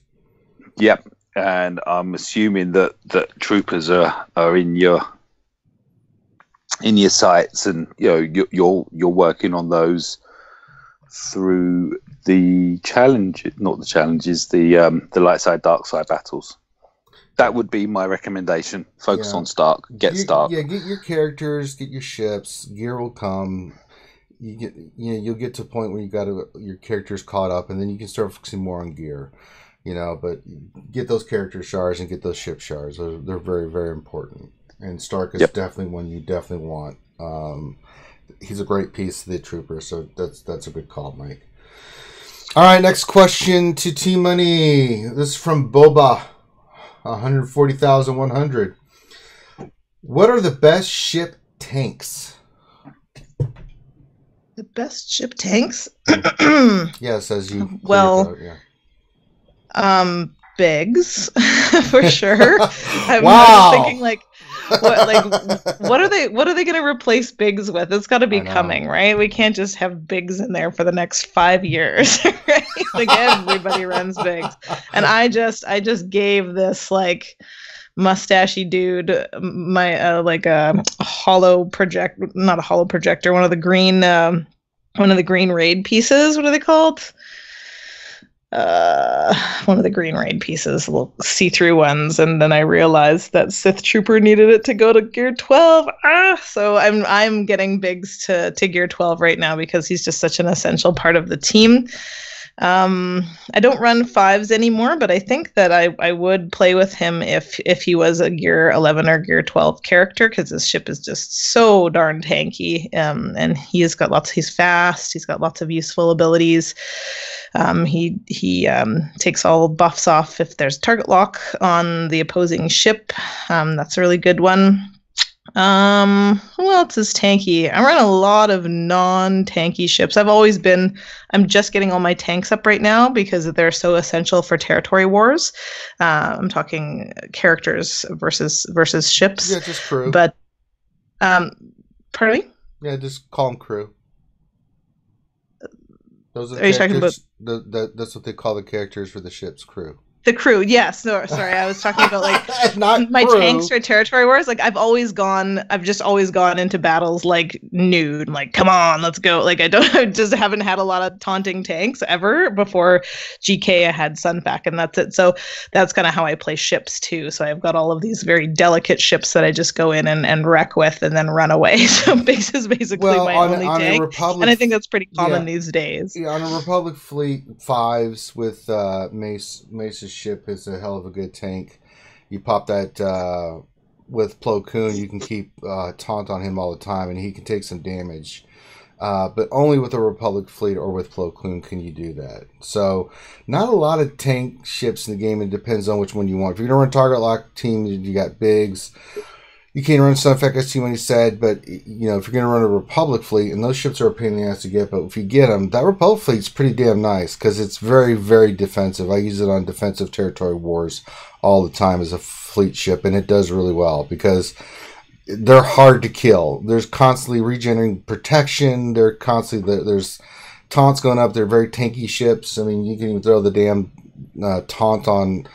Speaker 4: Yep. And I'm assuming that troopers are in your sights, and you're working on those through the the light side, dark side battles. That would be my recommendation. Focus on Stark. Get Stark.
Speaker 1: Yeah, get your characters, get your ships. Gear will come. You'll get to a point where your characters caught up, and then you can start focusing more on gear. But get those character shards and get those ship shards. They're very, very important. And Stark is definitely one you definitely want. He's a great piece of the trooper, so that's a good call, Mike. All right, next question to Tmoney. This is from Boba. 140,100. What are the best ship tanks?
Speaker 5: The best ship tanks?
Speaker 1: Yes, as you.
Speaker 5: Well, Biggs for sure. I'm thinking what are they going to replace Biggs with? It's got to be coming, right? We can't just have Biggs in there for the next 5 years, right? Everybody runs Biggs, and I just gave this mustachy dude my a hollow project, not a hollow projector, one of the green raid pieces. What are they called? One of the green raid pieces, little see-through ones, and then I realized that Sith Trooper needed it to go to gear 12. So I'm getting Biggs to gear 12 right now because he's just such an essential part of the team. I don't run 5s anymore, but I think that I would play with him if he was a gear 11 or gear 12 character, because his ship is just so darn tanky, and he's fast, he's got lots of useful abilities. He takes all buffs off if there's target lock on the opposing ship. That's a really good one. Who else is tanky? I run a lot of non-tanky ships. I'm just getting all my tanks up right now because they're so essential for territory wars. I'm talking characters versus ships.
Speaker 1: Yeah, just crew.
Speaker 5: But, pardon me?
Speaker 1: Yeah, just call them crew. Those
Speaker 5: are you talking about?
Speaker 1: That's what they call the characters for the ship's crew.
Speaker 5: The crew, yes. No, sorry, I was talking about
Speaker 1: not
Speaker 5: my
Speaker 1: crew.
Speaker 5: Tanks for territory wars. I've just always gone into battles nude, come on, let's go. I just haven't had a lot of taunting tanks ever. Before GK, I had Sunfac, and that's it. So that's kind of how I play ships too. So I've got all of these very delicate ships that I just go in and wreck with and then run away. So Biggs is basically my only tank, and I think that's pretty common these days.
Speaker 1: Yeah, on a Republic fleet, 5s with Mace's ship is a hell of a good tank. You pop that with Plo Koon, you can keep taunt on him all the time, and he can take some damage. But only with a Republic fleet or with Plo Koon can you do that. So not a lot of tank ships in the game. It depends on which one you want. If you're going to run target lock team, you got Biggs. You can run Sunfac, as Tmoney said, but if you're going to run a Republic fleet, and those ships are a pain in the ass to get, but if you get them, that Republic fleet's pretty damn nice because it's very, very defensive. I use it on defensive territory wars all the time as a fleet ship, and it does really well because they're hard to kill. There's constantly regenerating protection. There's taunts going up. They're very tanky ships. I mean, you can even throw the damn taunt on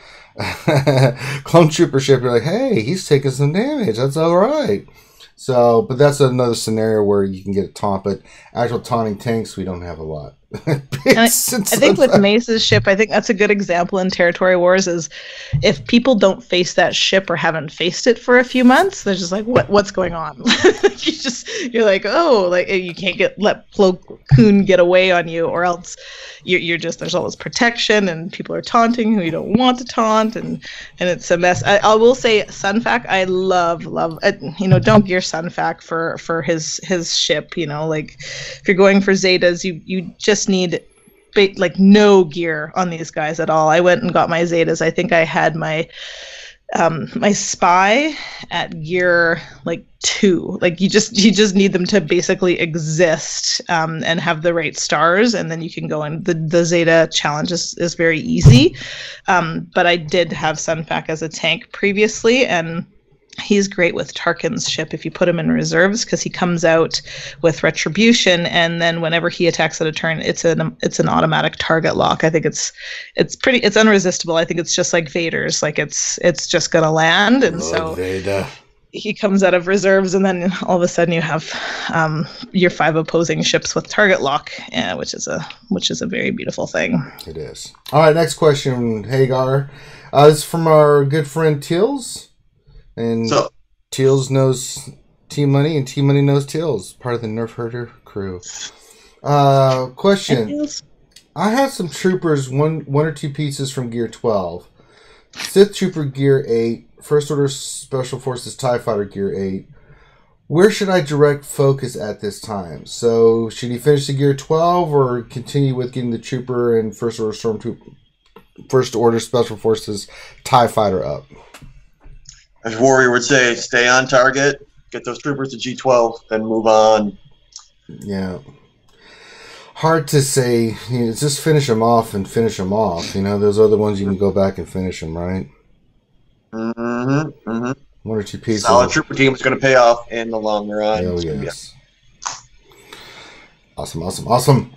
Speaker 1: clone trooper ship. You're like, hey, he's taking some damage. That's all right. So, but that's another scenario where you can get a taunt. But actual taunting tanks, we don't have a lot.
Speaker 5: I think with Mace's ship, I think that's a good example in territory wars. Is if people don't face that ship or haven't faced it for a few months, they're just like, what's going on? You're like, oh, you can't let Plo Koon get away on you, or else you're just, there's always protection and people are taunting who you don't want to taunt, and it's a mess. I will say Sunfac, I love don't gear Sunfac for his ship. If you're going for Zetas, you just need no gear on these guys at all. I went and got my Zetas. I think I had my my spy at gear like 2. Like you just need them to basically exist and have the right stars, and then you can go in. The Zeta challenge is very easy. But I did have Sunfac as a tank previously, and he's great with Tarkin's ship if you put him in reserves, because he comes out with retribution, and then whenever he attacks at a turn, it's an automatic target lock. I think it's unresistible. I think it's just like Vader's, like it's just gonna land, and so
Speaker 1: Vader.
Speaker 5: He comes out of reserves, and then all of a sudden you have your 5 opposing ships with target lock, which is a very beautiful thing.
Speaker 1: It is. All right, next question, Hagar. This is from our good friend Teals. And so, Teals knows Tmoney, and Tmoney knows Teals, part of the Nerf Herder crew. Question. I have some troopers, one or two pieces from Gear 12. Sith Trooper Gear 8, First Order Special Forces TIE Fighter Gear 8. Where should I direct focus at this time? So, should he finish the Gear 12 or continue with getting the Trooper and First Order Special Forces TIE Fighter up?
Speaker 6: As Warrior would say, stay on target, get those troopers to G12, and move on.
Speaker 1: Yeah. Hard to say. Just finish them off and finish them off. Those other ones you can go back and finish them, right?
Speaker 6: Mm-hmm. Mm-hmm.
Speaker 1: One or two pieces.
Speaker 6: Solid trooper team is going to pay off in the long run.
Speaker 1: Oh, yes. Awesome.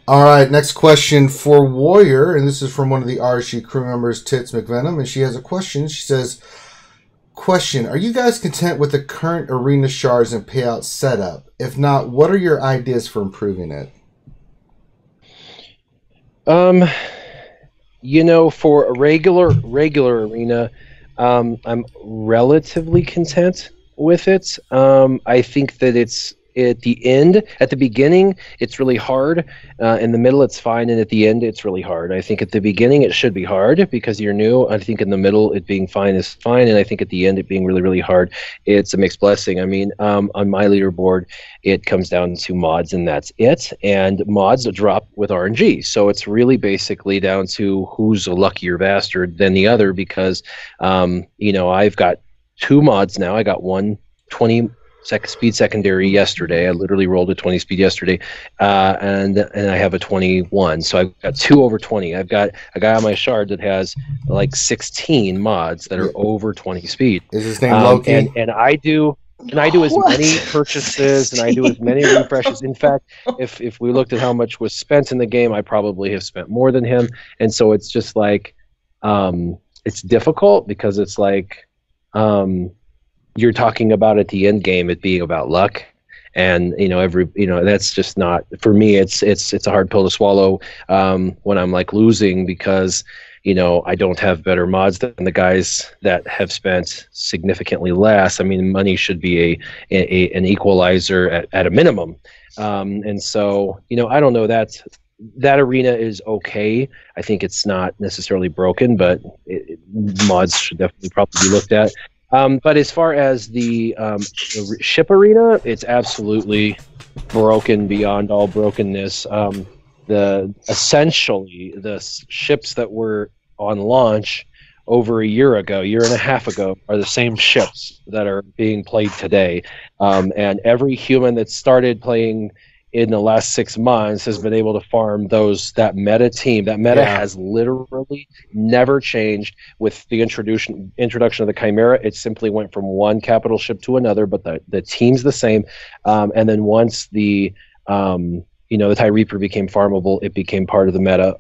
Speaker 1: All right, next question for Warrior, and this is from one of the RSG crew members, Tits McVenom, and she has a question. She says... Question, are you guys content with the current arena shards and payout setup? If not, what are your ideas for improving it?
Speaker 3: For a regular arena, I'm relatively content with it. I think that it's at the beginning, it's really hard. In the middle, it's fine, and at the end, it's really hard. I think at the beginning, it should be hard because you're new. I think in the middle, it being fine is fine, and I think at the end, it being really, really hard, it's a mixed blessing. I mean, on my leaderboard, it comes down to mods, and that's it. And mods drop with RNG, so it's really basically down to who's a luckier bastard than the other. Because, I've got 2 mods now. I got one 20 speed secondary yesterday. I literally rolled a 20 speed yesterday, and I have a 21. So I've got 2 over 20. I've got a guy on my shard that has like 16 mods that are over 20 speed.
Speaker 1: Is his name Loki?
Speaker 3: And I do as many purchases and I do as many refreshes. In fact, if we looked at how much was spent in the game, I probably have spent more than him. And so it's just like it's difficult because it's like you're talking about at the end game it being about luck, and that's just not for me. It's a hard pill to swallow when I'm like losing because I don't have better mods than the guys that have spent significantly less. I mean, money should be an equalizer at a minimum, and so I don't know that arena is okay. I think it's not necessarily broken, but mods should definitely probably be looked at. But as far as the ship arena, it's absolutely broken beyond all brokenness. Essentially the ships that were on launch over a year and a half ago, are the same ships that are being played today. And every human that started playing in the last 6 months has been able to farm that meta team. That meta has literally never changed with the introduction of the Chimera. It simply went from one capital ship to another, but the team's the same. And then once the TIE Reaper became farmable, it became part of the meta.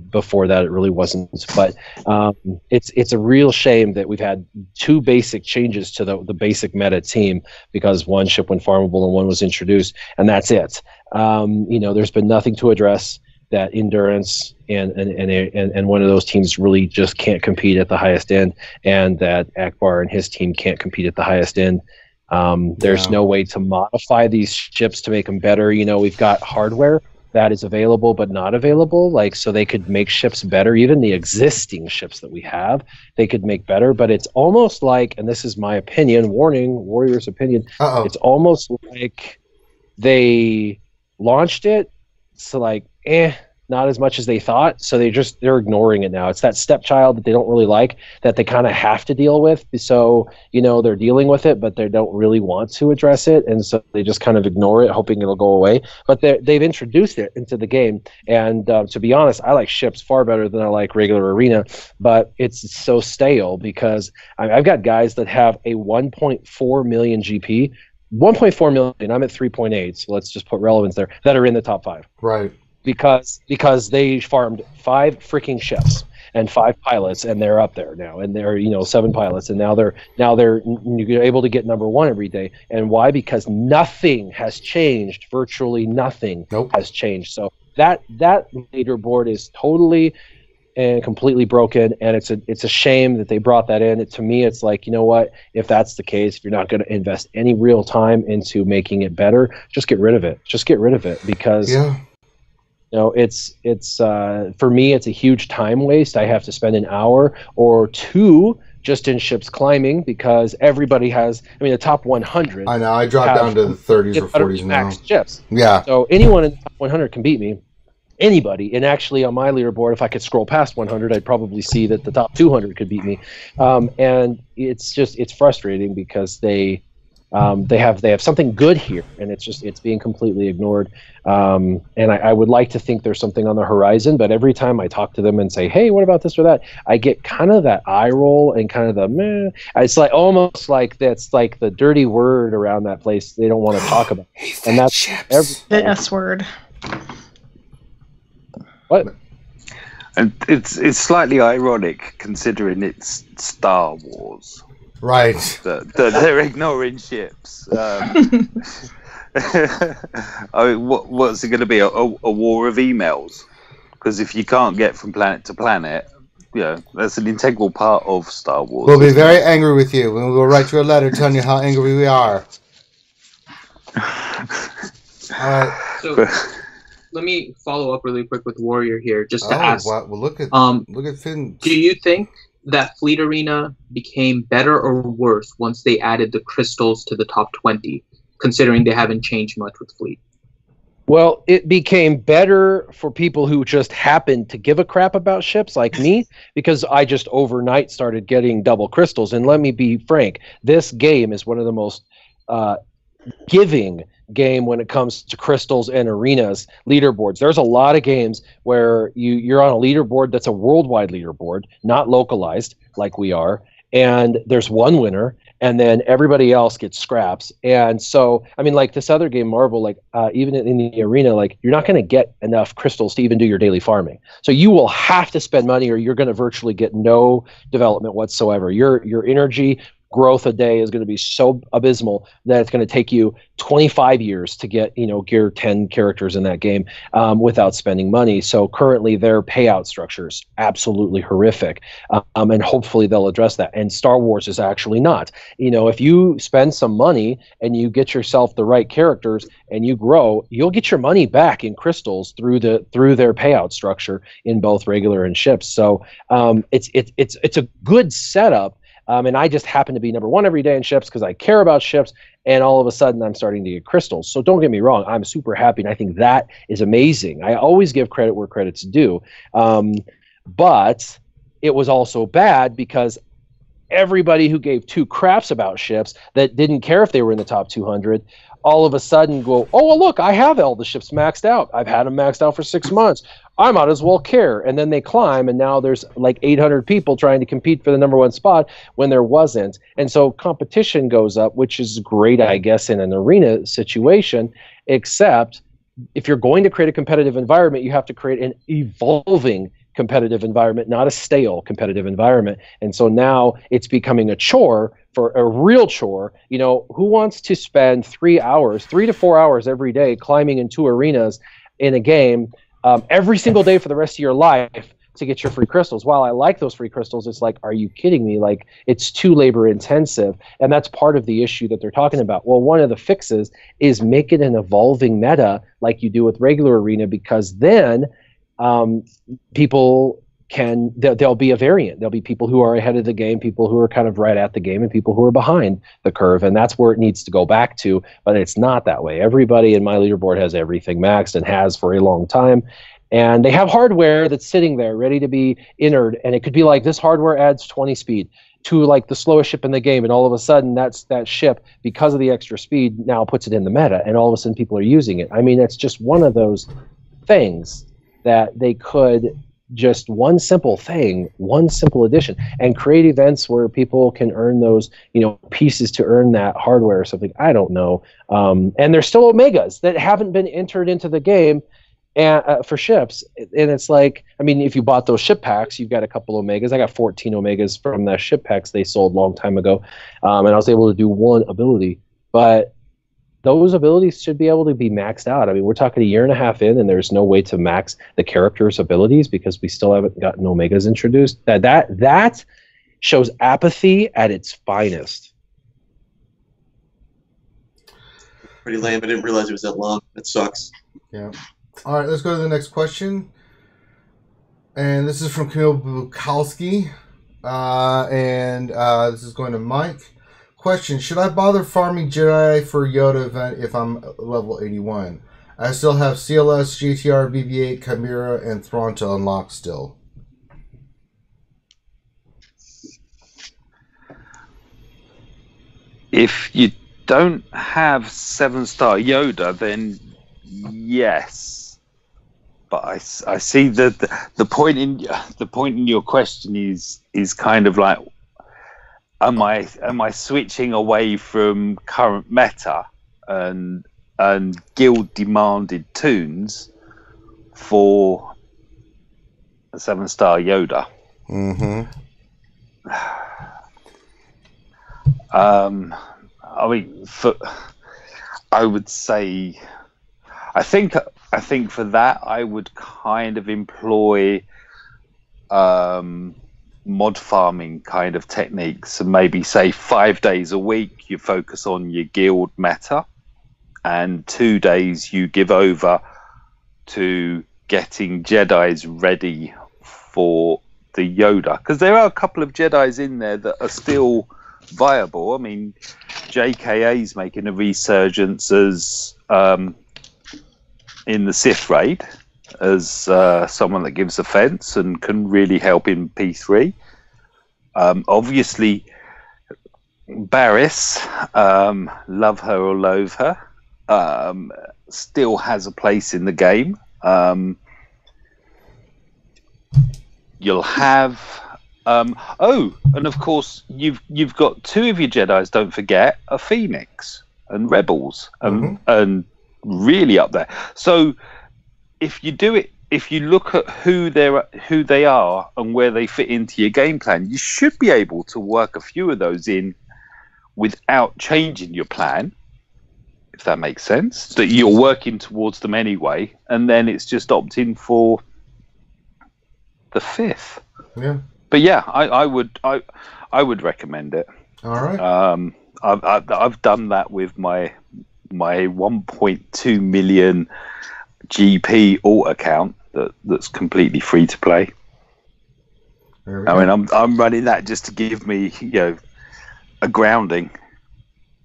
Speaker 3: Before that, it really wasn't. But it's a real shame that we've had 2 basic changes to the basic meta team because one ship went farmable and one was introduced, and that's it. There's been nothing to address that endurance and one of those teams really just can't compete at the highest end, and that Akbar and his team can't compete at the highest end. There's no way to modify these ships to make them better. We've got hardware that is available but not available, so they could make ships better. Even the existing ships that we have, they could make better, but it's almost like, and this is my opinion, Warrior's opinion, it's almost like they launched it, so not as much as they thought, so they're ignoring it now. It's that stepchild that they don't really like, that they kind of have to deal with. So, they're dealing with it, but they don't really want to address it, and so they just kind of ignore it, hoping it'll go away. But they've introduced it into the game, and to be honest, I like ships far better than I like regular arena, but it's so stale because I've got guys that have a 1.4 million GP, 1.4 million, I'm at 3.8, so let's just put relevance there, that are in the top 5.
Speaker 1: Right.
Speaker 3: Because they farmed 5 freaking chefs and 5 pilots, and they're up there now, and they're 7 pilots, and now they're you're able to get number 1 every day. And why? Because nothing has changed. Virtually nothing has changed. So that leaderboard is totally and completely broken, and it's a shame that they brought that in. To me, it's like, what? If that's the case, if you're not going to invest any real time into making it better, just get rid of it. Just get rid of it, because. Yeah. It's for me, it's a huge time waste. I have to spend an hour or 2 just in ships climbing, because everybody has. The top 100.
Speaker 1: I know. I dropped down to the 30s or 40s now.
Speaker 3: Max ships.
Speaker 1: Yeah.
Speaker 3: So anyone in the top 100 can beat me. Anybody. And actually, on my leaderboard, if I could scroll past 100, I'd probably see that the top 200 could beat me. And it's frustrating because they have something good here, and it's being completely ignored. And I would like to think there's something on the horizon, but every time I talk to them and say, hey, what about this or that, I get kind of that eye roll and kind of the meh. It's like almost like that's like the dirty word around that place they don't want to talk about. And that's
Speaker 5: the S word.
Speaker 3: What?
Speaker 4: And it's slightly ironic considering it's Star Wars.
Speaker 1: Right.
Speaker 4: That they're ignoring ships. What's it going to be? A war of emails? Because if you can't get from planet to planet, that's an integral part of Star Wars.
Speaker 1: We'll be very angry with you, and we'll write you a letter telling you how angry we are. All right.
Speaker 2: So, let me follow up really quick with Warrior here, just to ask.
Speaker 1: Wow. Well, look at Finn.
Speaker 2: Do you think that Fleet Arena became better or worse once they added the crystals to the top 20, considering they haven't changed much with Fleet?
Speaker 3: Well, it became better for people who just happened to give a crap about ships like me, because I just overnight started getting double crystals. And let me be frank, this game is one of the most giving game when it comes to crystals and arenas leaderboards. There's a lot of games where you're on a leaderboard that's a worldwide leaderboard, not localized like we are, and there's one winner, and then everybody else gets scraps. And so, like this other game, Marvel, even in the arena, you're not going to get enough crystals to even do your daily farming. So you will have to spend money, or you're going to virtually get no development whatsoever. Your energy growth a day is going to be so abysmal that it's going to take you 25 years to get gear 10 characters in that game without spending money. So currently their payout structure is absolutely horrific, and hopefully they'll address that. And Star Wars is actually not. If you spend some money and you get yourself the right characters and you grow, you'll get your money back in crystals through their payout structure in both regular and ships. So it's a good setup. And I just happen to be number 1 every day in ships because I care about ships, and all of a sudden I'm starting to get crystals. So don't get me wrong, I'm super happy, and I think that is amazing. I always give credit where credit's due. But it was also bad because everybody who gave 2 craps about ships that didn't care if they were in the top 200 all of a sudden go, oh, well, look, I have all the ships maxed out. I've had them maxed out for 6 months. I might as well care. And then they climb, and now there's 800 people trying to compete for the number 1 spot when there wasn't. And so competition goes up, which is great, I guess, in an arena situation, except if you're going to create a competitive environment, you have to create an evolving competitive environment, not a stale competitive environment. And so now it's becoming a chore, for a real chore. Who wants to spend 3 to 4 hours every day climbing in 2 arenas in a game every single day for the rest of your life to get your free crystals? While I like those free crystals, it's are you kidding me? It's too labor intensive. And that's part of the issue that they're talking about. Well, one of the fixes is make it an evolving meta like you do with regular arena, because then people there'll be a variant. There'll be people who are ahead of the game, people who are kind of right at the game, and people who are behind the curve, and that's where it needs to go back to. But it's not that way. Everybody in my leaderboard has everything maxed and has for a long time, and they have hardware that's sitting there ready to be entered, and it could be like this hardware adds 20 speed to like the slowest ship in the game, and all of a sudden that ship, because of the extra speed, now puts it in the meta, and all of a sudden people are using it. I mean, it's just one of those things that they could just one simple thing, one simple addition, and create events where people can earn those, pieces to earn that hardware or something. I don't know. And there's still Omegas that haven't been entered into the game and for ships. And it's like, I mean, if you bought those ship packs, you've got a couple Omegas. I got 14 Omegas from the ship packs they sold a long time ago. And I was able to do one ability. But those abilities should be able to be maxed out. I mean, we're talking a year and a half in, and there's no way to max the character's abilities because we still haven't gotten Omegas introduced. That shows apathy at its finest.
Speaker 6: Pretty lame. I didn't realize it was that long. It sucks.
Speaker 1: Yeah. All right, let's go to the next question. And this is from Camille Bukowski. And this is going to Mike. Question, should I bother farming Jedi for Yoda event if I'm level 81? I still have CLS, GTR, BB-8, Chimera, and Thrawn to unlock still.
Speaker 4: If you don't have 7-star Yoda, then yes. But I see that the point in your question is kind of like, am I switching away from current meta and guild demanded tunes for a 7-star Yoda?
Speaker 1: Mm-hmm.
Speaker 4: I mean, I would say, I think for that I would kind of employ mod farming kind of techniques, and maybe say 5 days a week you focus on your guild meta, and 2 days you give over to getting Jedis ready for the Yoda, because there are a couple of Jedis in there that are still viable. I mean, JKA's making a resurgence as in the Sith raid as someone that gives offense and can really help in P3. Obviously, Barriss, love her or loathe her, still has a place in the game. You'll have and of course you've got 2 of your Jedis, don't forget, are Phoenix and Rebels, and really up there. So if you look at who they are and where they fit into your game plan, you should be able to work a few of those in without changing your plan, if that makes sense. That you're working towards them anyway, and then it's just opting for the 5th.
Speaker 1: Yeah.
Speaker 4: But yeah, I would recommend it.
Speaker 1: All right.
Speaker 4: I've done that with my 1.2 million GP alt account that's completely free to play. I mean, I'm running that just to give me a grounding,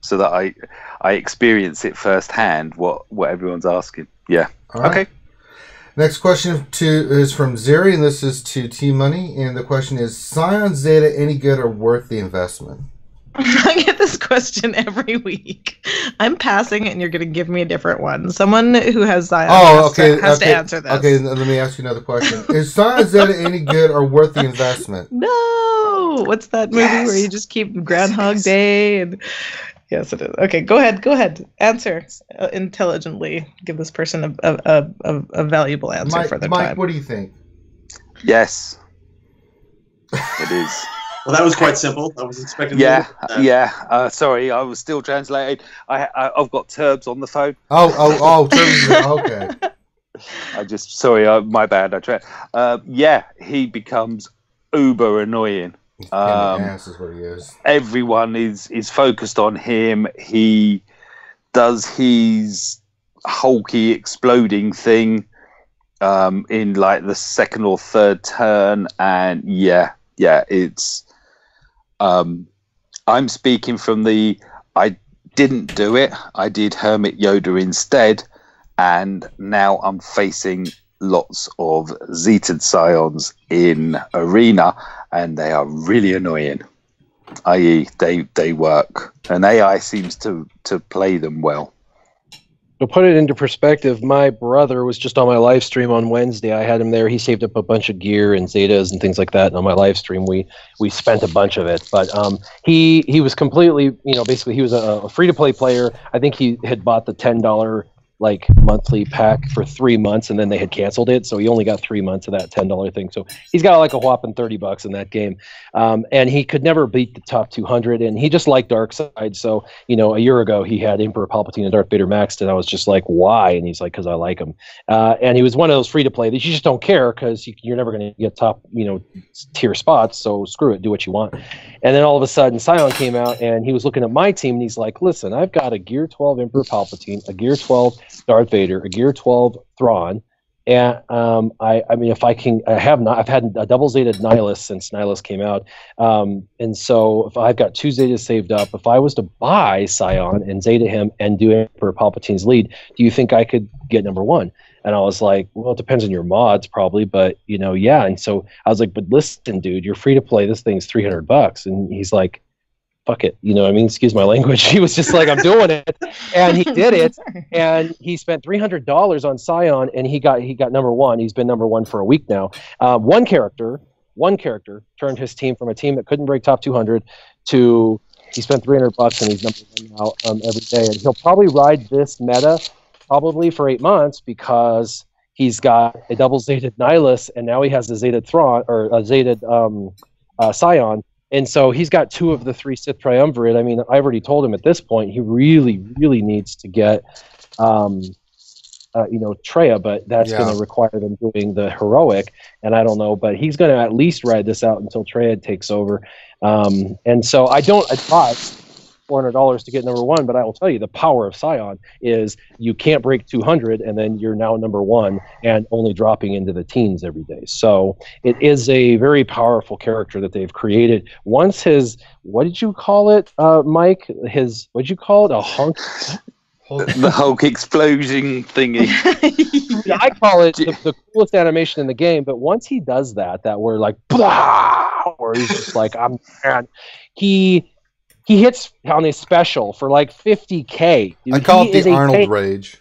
Speaker 4: so that I experience it firsthand what everyone's asking. Yeah.
Speaker 1: All right.
Speaker 4: Okay.
Speaker 1: Next question is from Zeri, and this is to Tmoney, and the question is: Scion Zeta any good or worth the investment?
Speaker 5: I get this question every week. I'm passing, and you're going to give me a different one. Someone who has Zion has to answer this.
Speaker 1: Okay, let me ask you another question. Is Scion Zeta any good or worth the investment?
Speaker 5: No! What's that movie where you just keep Groundhog Day? And yes, it is. Okay, go ahead. Answer intelligently. Give this person a valuable answer for their time.
Speaker 1: Mike, what do you think?
Speaker 4: Yes. It is.
Speaker 6: Well, that was quite simple. I was expecting.
Speaker 4: Sorry, I was still translating. I've got Turbs on the phone.
Speaker 1: Turbs. Okay.
Speaker 4: My bad. He becomes uber annoying.
Speaker 1: Ass is what he is.
Speaker 4: Everyone is focused on him. He does his hulky exploding thing, in like the second or third turn, and it's. I'm speaking from I didn't do it. I did Hermit Yoda instead, and now I'm facing lots of Zeta'd Scions in Arena, and they are really annoying. I.e., they work, and AI seems to play them well.
Speaker 3: To put it into perspective, my brother was just on my live stream on Wednesday. I had him there. He saved up a bunch of gear and Zetas and things like that. And on my live stream, we spent a bunch of it. But he was completely, basically he was a free-to-play player. I think he had bought the $10 like monthly pack for 3 months, and then they had canceled it, so he only got 3 months of that $10 thing. So he's got like a whopping $30 in that game, and he could never beat the top 200, and he just liked Darkseid. So a year ago he had Emperor Palpatine and Darth Vader maxed, and I was just like, why? And he's like, because I like him. And he was one of those free to play that you just don't care because you're never going to get top tier spots, so screw it, do what you want. And then all of a sudden Scion came out, and he was looking at my team, and he's like, listen, I've got a Gear 12 Emperor Palpatine, a Gear 12 Darth Vader, a Gear 12 Thrawn, and I mean, if I can, I've had a double Zeta Nihilus since Nihilus came out, and so if I've got 2 Zetas saved up, if I was to buy Scion and Zeta him and do Emperor Palpatine's lead, do you think I could get number 1? And I was like, well, it depends on your mods probably, but yeah. And so I was like, but listen, dude, you're free to play. This thing's $300. And he's like, fuck it. Excuse my language. He was just like, I'm doing it. And he did it. And he spent $300 on Scion, and he got number 1. He's been number 1 for a week now. One character turned his team from a team that couldn't break top 200 to he spent $300 and he's number 1 now every day. And he'll probably ride this meta probably for 8 months because he's got a double Zeta Nihilus, and now he has a Zeta Thrawn or a Zeta Scion. And so he's got 2 of the 3 Sith Triumvirate. I mean, I've already told him at this point he really, really needs to get, Treya, but that's going to require them doing the heroic. And I don't know, but he's going to at least ride this out until Treya takes over. And so I don't advise $400 to get number 1, but I will tell you the power of Scion is you can't break 200 and then you're now number 1 and only dropping into the teens every day. So it is a very powerful character that they've created. Once what did you call it, Mike? What did you call it? A hunk?
Speaker 4: The Hulk explosion thingy.
Speaker 3: Yeah, I call it the coolest animation in the game, but once he does that we're like, blah, or he's just like, he hits on his special for like 50K. Dude.
Speaker 1: I call it the Arnold rage.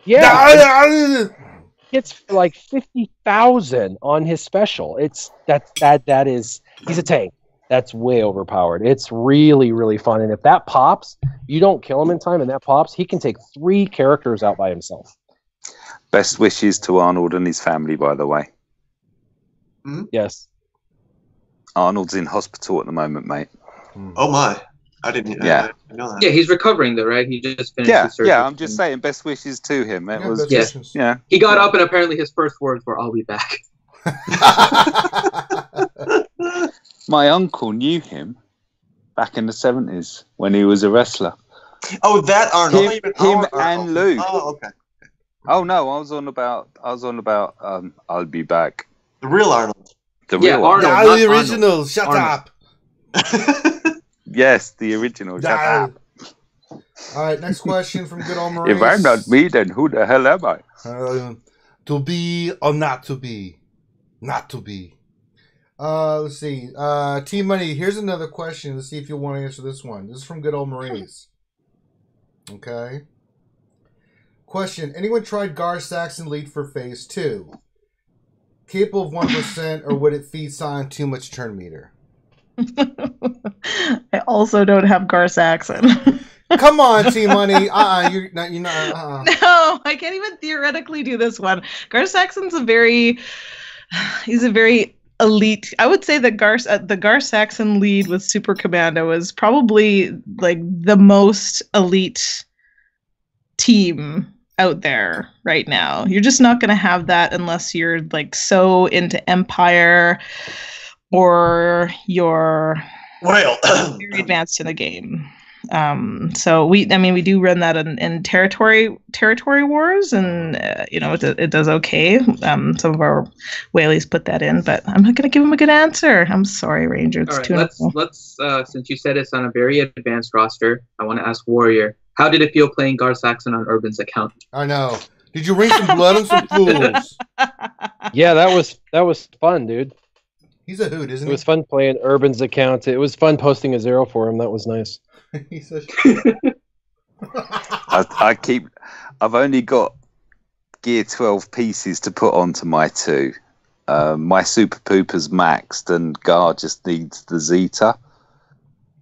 Speaker 3: Yeah. Hits for like 50,000 on his special. He's a tank. That's way overpowered. It's really, really fun. And if that pops, you don't kill him in time and that pops, he can take 3 characters out by himself.
Speaker 4: Best wishes to Arnold and his family, by the way.
Speaker 3: Mm-hmm. Yes.
Speaker 4: Arnold's in hospital at the moment, mate.
Speaker 6: Oh my. I didn't know that.
Speaker 2: Yeah, he's recovering though, right? He just finished his surgery.
Speaker 4: Yeah, I'm just saying best wishes to him.
Speaker 2: He got up and apparently his first words were, I'll be back.
Speaker 4: My uncle knew him back in the 70s when he was a wrestler.
Speaker 6: Oh, that Arnold.
Speaker 4: Him and Luke.
Speaker 6: Oh, okay.
Speaker 4: Oh no, I was on about I'll be back.
Speaker 6: The real Arnold.
Speaker 4: The real
Speaker 1: Arnold. The original. Arnold. Shut up.
Speaker 4: Yes, the original. Shut up.
Speaker 1: All right, next question from good old Maurice.
Speaker 4: If I'm not me, then who the hell am I?
Speaker 1: To be or not to be? Not to be. Let's see. Tmoney, here's another question. Let's see if you want to answer this one. This is from good old Maurice. Okay. Question. Anyone tried Gar Saxon lead for phase 2? Capable of 1%, or would it feed Scion too much turn meter?
Speaker 5: I also don't have Gar Saxon.
Speaker 1: Come on, Tmoney. You're not.
Speaker 5: No, I can't even theoretically do this one. Gar Saxon's he's a very elite. I would say that the Gar Saxon lead with Super Commando is probably like the most elite team out there right now. You're just not going to have that unless you're like so into Empire or you're very advanced in the game. So we do run that in territory wars, and it does okay. Some of our whaleys put that in, but I'm not going to give him a good answer. I'm sorry, Ranger. It's
Speaker 2: all right, let's since you said it's on a very advanced roster, I want to ask Warrior, how did it feel playing Gar Saxon on Urban's account?
Speaker 1: I know. Did you ring some blood on some fools?
Speaker 3: Yeah, that was fun, dude.
Speaker 1: He's a hoot, isn't he?
Speaker 3: It was fun playing Urban's account. It was fun posting a 0 for him. That was nice.
Speaker 1: He's a
Speaker 4: I've only got Gear 12 pieces to put onto my 2. My Super Pooper's maxed, and Gar just needs the Zeta.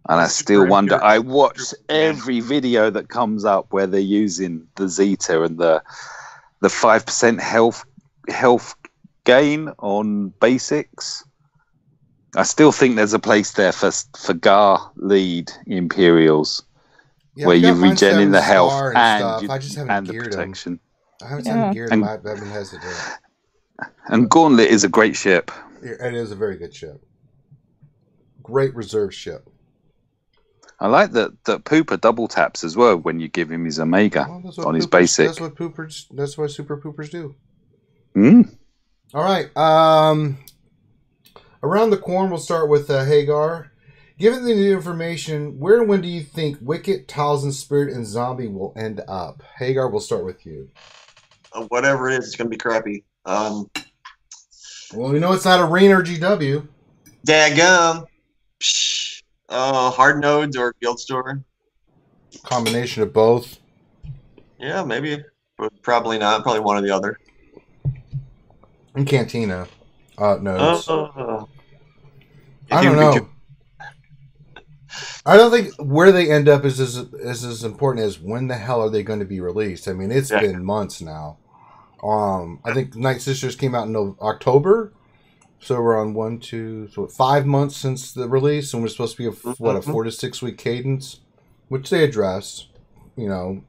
Speaker 4: And I still wonder. I watch every video that comes up where they're using the Zeta and the 5% health gain on basics. I still think there's a place there for Gar lead Imperials, where you regen in the health and the protection.
Speaker 1: I haven't had geared them. I've been hesitant.
Speaker 4: And Gauntlet is a great ship.
Speaker 1: It is a very good ship. Great reserve ship.
Speaker 4: I like that Pooper double taps as well when you give him his Omega on his basic.
Speaker 1: That's what Super Poopers do. All right. Around the corn, we'll start with Hagar. Given the new information, where and when do you think Wicket, Talzin, Spirit, and Zombie will end up? Hagar, we'll start with you.
Speaker 6: Whatever it is, it's going to be crappy.
Speaker 1: Well, we know it's not Arena or GW.
Speaker 6: Daggum. Hard Nodes or Guild Store.
Speaker 1: Combination of both.
Speaker 6: Yeah, maybe. But probably not. Probably one or the other.
Speaker 1: And Cantina. Nodes. I don't know. I don't think where they end up is as important as when the hell are they going to be released. I mean, it's been months now. I think Night Sisters came out in October, so we're on 5 months since the release, and we're supposed to be a 4 to 6 week cadence, which they addressed. Same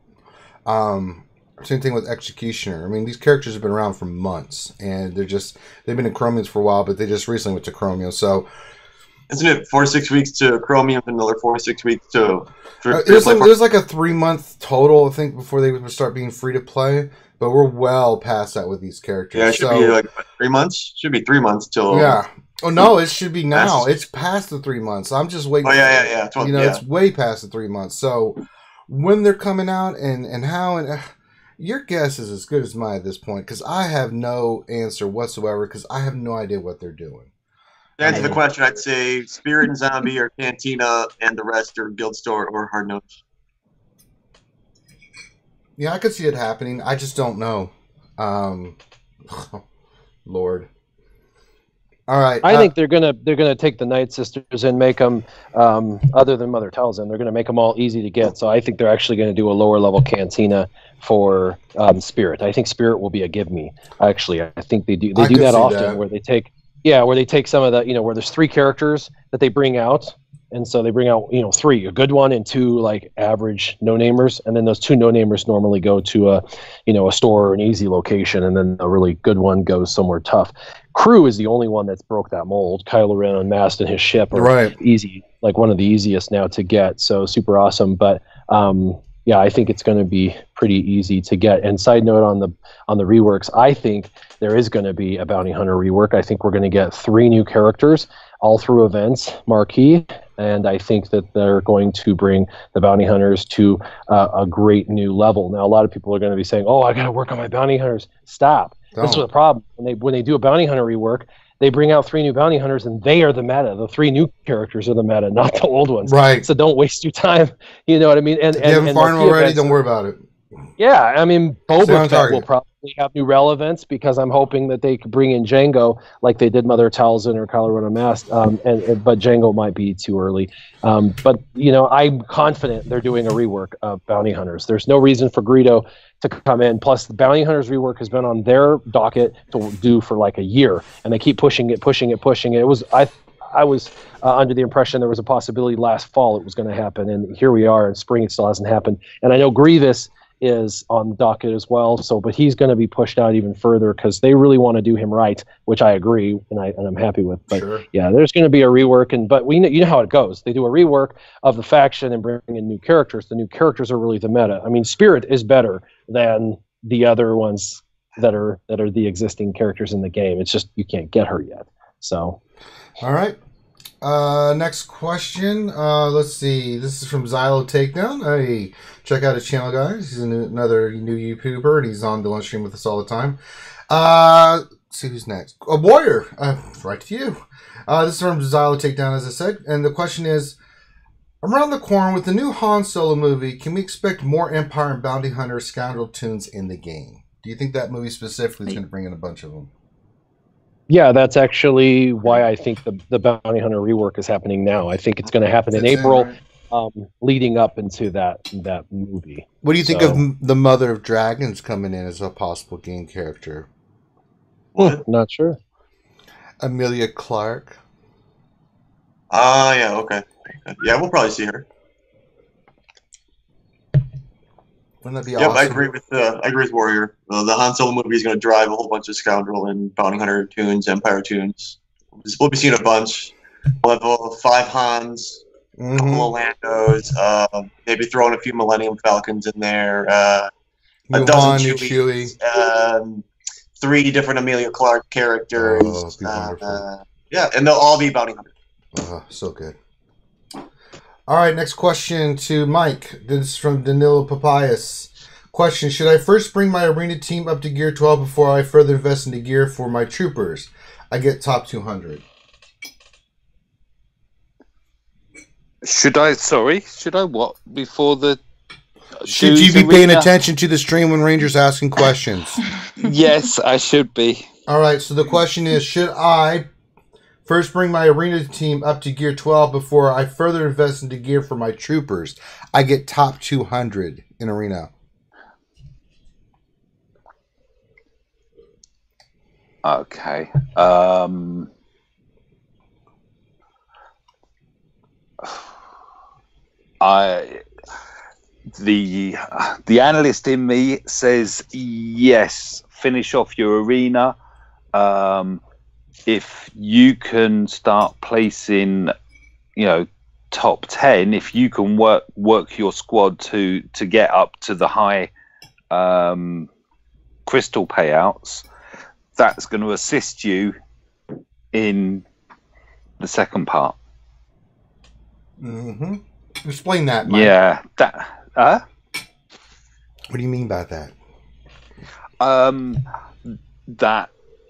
Speaker 1: thing with Executioner. I mean, these characters have been around for months, and they've been in Chromiums for a while, but they just recently went to Chromium. So,
Speaker 6: isn't it 4 to 6 weeks to Chromium and another 4 to 6 weeks to?
Speaker 1: It was like a 3 month total, I think, before they would start being free to play. But we're well past that with these characters.
Speaker 6: Yeah, it should be like 3 months. Should be 3 months till.
Speaker 1: Yeah. Oh no, it should be now. It's past the 3 months. I'm just waiting.
Speaker 6: Oh yeah.
Speaker 1: It's way past the 3 months. So when they're coming out and how and. Your guess is as good as mine at this point, because I have no answer whatsoever, because I have no idea what they're doing.
Speaker 6: To answer the question, I'd say Spirit and Zombie or Cantina, and the rest are Guild Store or Hard Notes.
Speaker 1: Yeah, I could see it happening. I just don't know. Lord. All right.
Speaker 3: I think they're gonna take the Night Sisters and make them, other than Mother Talzin, they're gonna make them all easy to get. So I think they're actually gonna do a lower level Cantina for Spirit. I think Spirit will be a give me. Actually, I think they do that often, where they take some of the where there's 3 characters that they bring out. And so they bring out, 3, a good one and 2 like average no-namers, and then those 2 no-namers normally go to a store or an easy location, and then a really good one goes somewhere tough. Crew is the only one that's broke that mold. Kylo Ren unmasked and his ship are easy, like one of the easiest now to get. So super awesome. But I think it's going to be pretty easy to get. And side note on the reworks, I think there is going to be a Bounty Hunter rework. I think we're going to get 3 new characters all through events, marquee, and I think that they're going to bring the Bounty Hunters to a great new level. Now, a lot of people are going to be saying, "Oh, I got to work on my Bounty Hunters." Stop. This is the problem. When they do a Bounty Hunter rework, they bring out 3 new Bounty Hunters, and they are the meta. The 3 new characters are the meta, not the old ones.
Speaker 1: Right.
Speaker 3: So don't waste your time. You know what I mean? And
Speaker 1: if you haven't farmed them already, don't worry about it.
Speaker 3: Yeah, I mean, Boba Fett will probably have new relevance, because I'm hoping that they could bring in Jango like they did Mother Talzin or Kylo Ren Unmasked, but Jango might be too early. But I'm confident they're doing a rework of Bounty Hunters. There's no reason for Greedo to come in. Plus, the Bounty Hunters rework has been on their docket to do for like a year, and they keep pushing it. I was under the impression there was a possibility last fall it was going to happen, and here we are in spring. It still hasn't happened. And I know Grievous is on the docket as well. So, but he's going to be pushed out even further because they really want to do him right, which I agree and I'm happy with. But
Speaker 1: Sure.
Speaker 3: yeah, there's going to be a rework, but you know how it goes. They do a rework of the faction and bring in new characters. The new characters are really the meta. I mean, Spirit is better than the other ones that are the existing characters in the game. It's just you can't get her yet. So,
Speaker 1: all right. Next question. Let's see. This is from Xylo Takedown. Hey, check out his channel, guys. He's another new YouTuber, and he's on the lunch stream with us all the time. Let's see who's next. A Warrior. Right to you. This is from Xylo Takedown, as I said. And the question is, around the corner with the new Han Solo movie, can we expect more Empire and Bounty Hunter scoundrel tunes in the game? Do you think that movie specifically is going to bring in a bunch of them?
Speaker 3: Yeah, that's actually why I think the Bounty Hunter rework is happening now. I think it's going to happen in April, leading up into that movie.
Speaker 1: What do you think of the Mother of Dragons coming in as a possible game character?
Speaker 3: Not sure.
Speaker 1: Amelia Clark.
Speaker 6: Yeah, okay. Yeah, we'll probably see her.
Speaker 1: Wouldn't that be
Speaker 6: Yep,
Speaker 1: awesome?
Speaker 6: I agree with Warrior. The Han Solo movie is going to drive a whole bunch of Scoundrel and Bounty Hunter tunes, Empire tunes. We'll be seeing a bunch. We'll have 5 Hans, a couple of Landos, maybe throwing a few Millennium Falcons in there, a dozen Chewies, 3 different Amelia Clark characters. Yeah, and they'll all be Bounty Hunters.
Speaker 1: So good. All right, next question to Mike. This is from Danilo Papayas. Question, should I first bring my arena team up to gear 12 before I further invest into gear for my troopers? I get top 200.
Speaker 4: Should I what? Before the...
Speaker 1: Should you be paying attention to the stream when Ranger's asking questions?
Speaker 4: Yes, I should be.
Speaker 1: All right, so the question is, should I first bring my arena team up to gear 12 before I further invest into gear for my troopers? I get top 200 in arena.
Speaker 4: Okay. The analyst in me says yes. Finish off your arena. If you can start placing, top 10, if you can work your squad to get up to the high crystal payouts, that's going to assist you in the second part.
Speaker 1: Explain that, Mike.
Speaker 4: Yeah.
Speaker 1: What do you mean by that?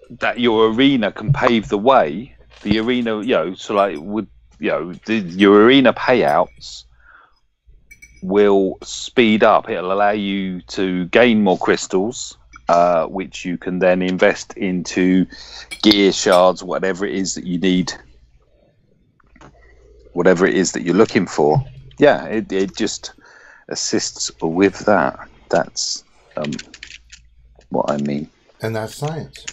Speaker 1: That your arena can pave the way. The arena, so like with your arena payouts will speed up. It'll allow you to gain more crystals, which you can then invest into gear shards, whatever it is that you need, whatever it is that you're looking for. Yeah, it just assists with that. That's what I mean. And that's science.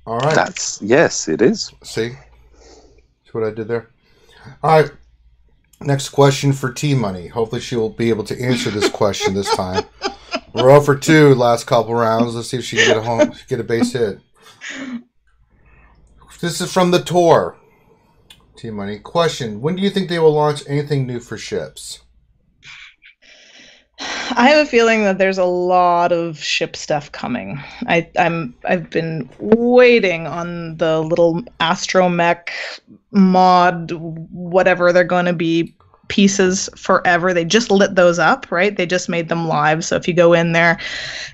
Speaker 1: All right.
Speaker 4: Yes, it is.
Speaker 1: See what I did there? All right. Next question for Tmoney. Hopefully she will be able to answer this question this time. We're 0 for 2 last couple rounds. Let's see if she can get a base hit. This is from the tour. Tmoney. Question. When do you think they will launch anything new for ships?
Speaker 5: I have a feeling that there's a lot of ship stuff coming. I've been waiting on the little astromech mod, whatever they're going to be, pieces forever. They just lit those up, right? They just made them live. So if you go in there,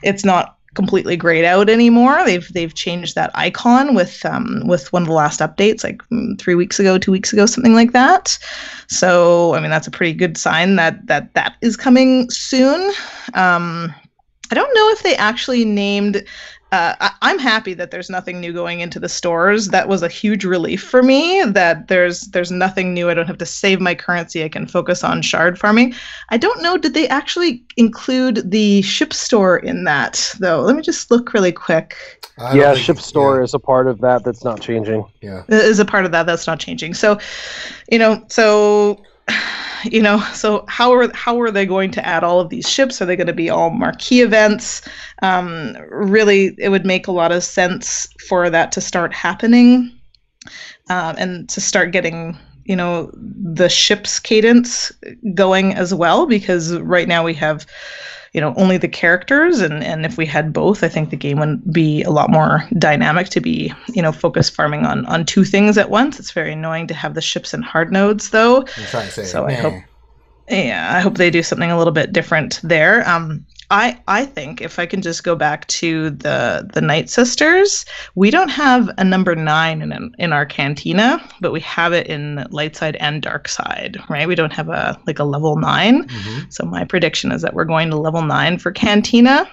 Speaker 5: it's not completely grayed out anymore. They've changed that icon with one of the last updates, like 2 weeks ago, something like that. So I mean, that's a pretty good sign that is coming soon. I don't know if they actually named. I'm happy that there's nothing new going into the stores. That was a huge relief for me, that there's nothing new. I don't have to save my currency. I can focus on shard farming. I don't know, did they actually include the ship store in that, though? Let me just look really quick.
Speaker 3: Yeah, ship store is a part of that. That's not changing.
Speaker 1: Yeah.
Speaker 5: Is a part of that. That's not changing. So, so how are they going to add all of these ships? Are they going to be all marquee events? Really, it would make a lot of sense for that to start happening, and to start getting the ship's cadence going as well, because right now we have only the characters, and if we had both, I think the game would be a lot more dynamic to be focus farming on two things at once. It's very annoying to have the ships and hard nodes though.
Speaker 1: I'm trying to say,
Speaker 5: so I hope they do something a little bit different there. I think if I can just go back to the Night Sisters, we don't have a number 9 in our cantina, but we have it in light side and dark side, right? We don't have a level 9.
Speaker 1: Mm-hmm.
Speaker 5: So my prediction is that we're going to level 9 for cantina.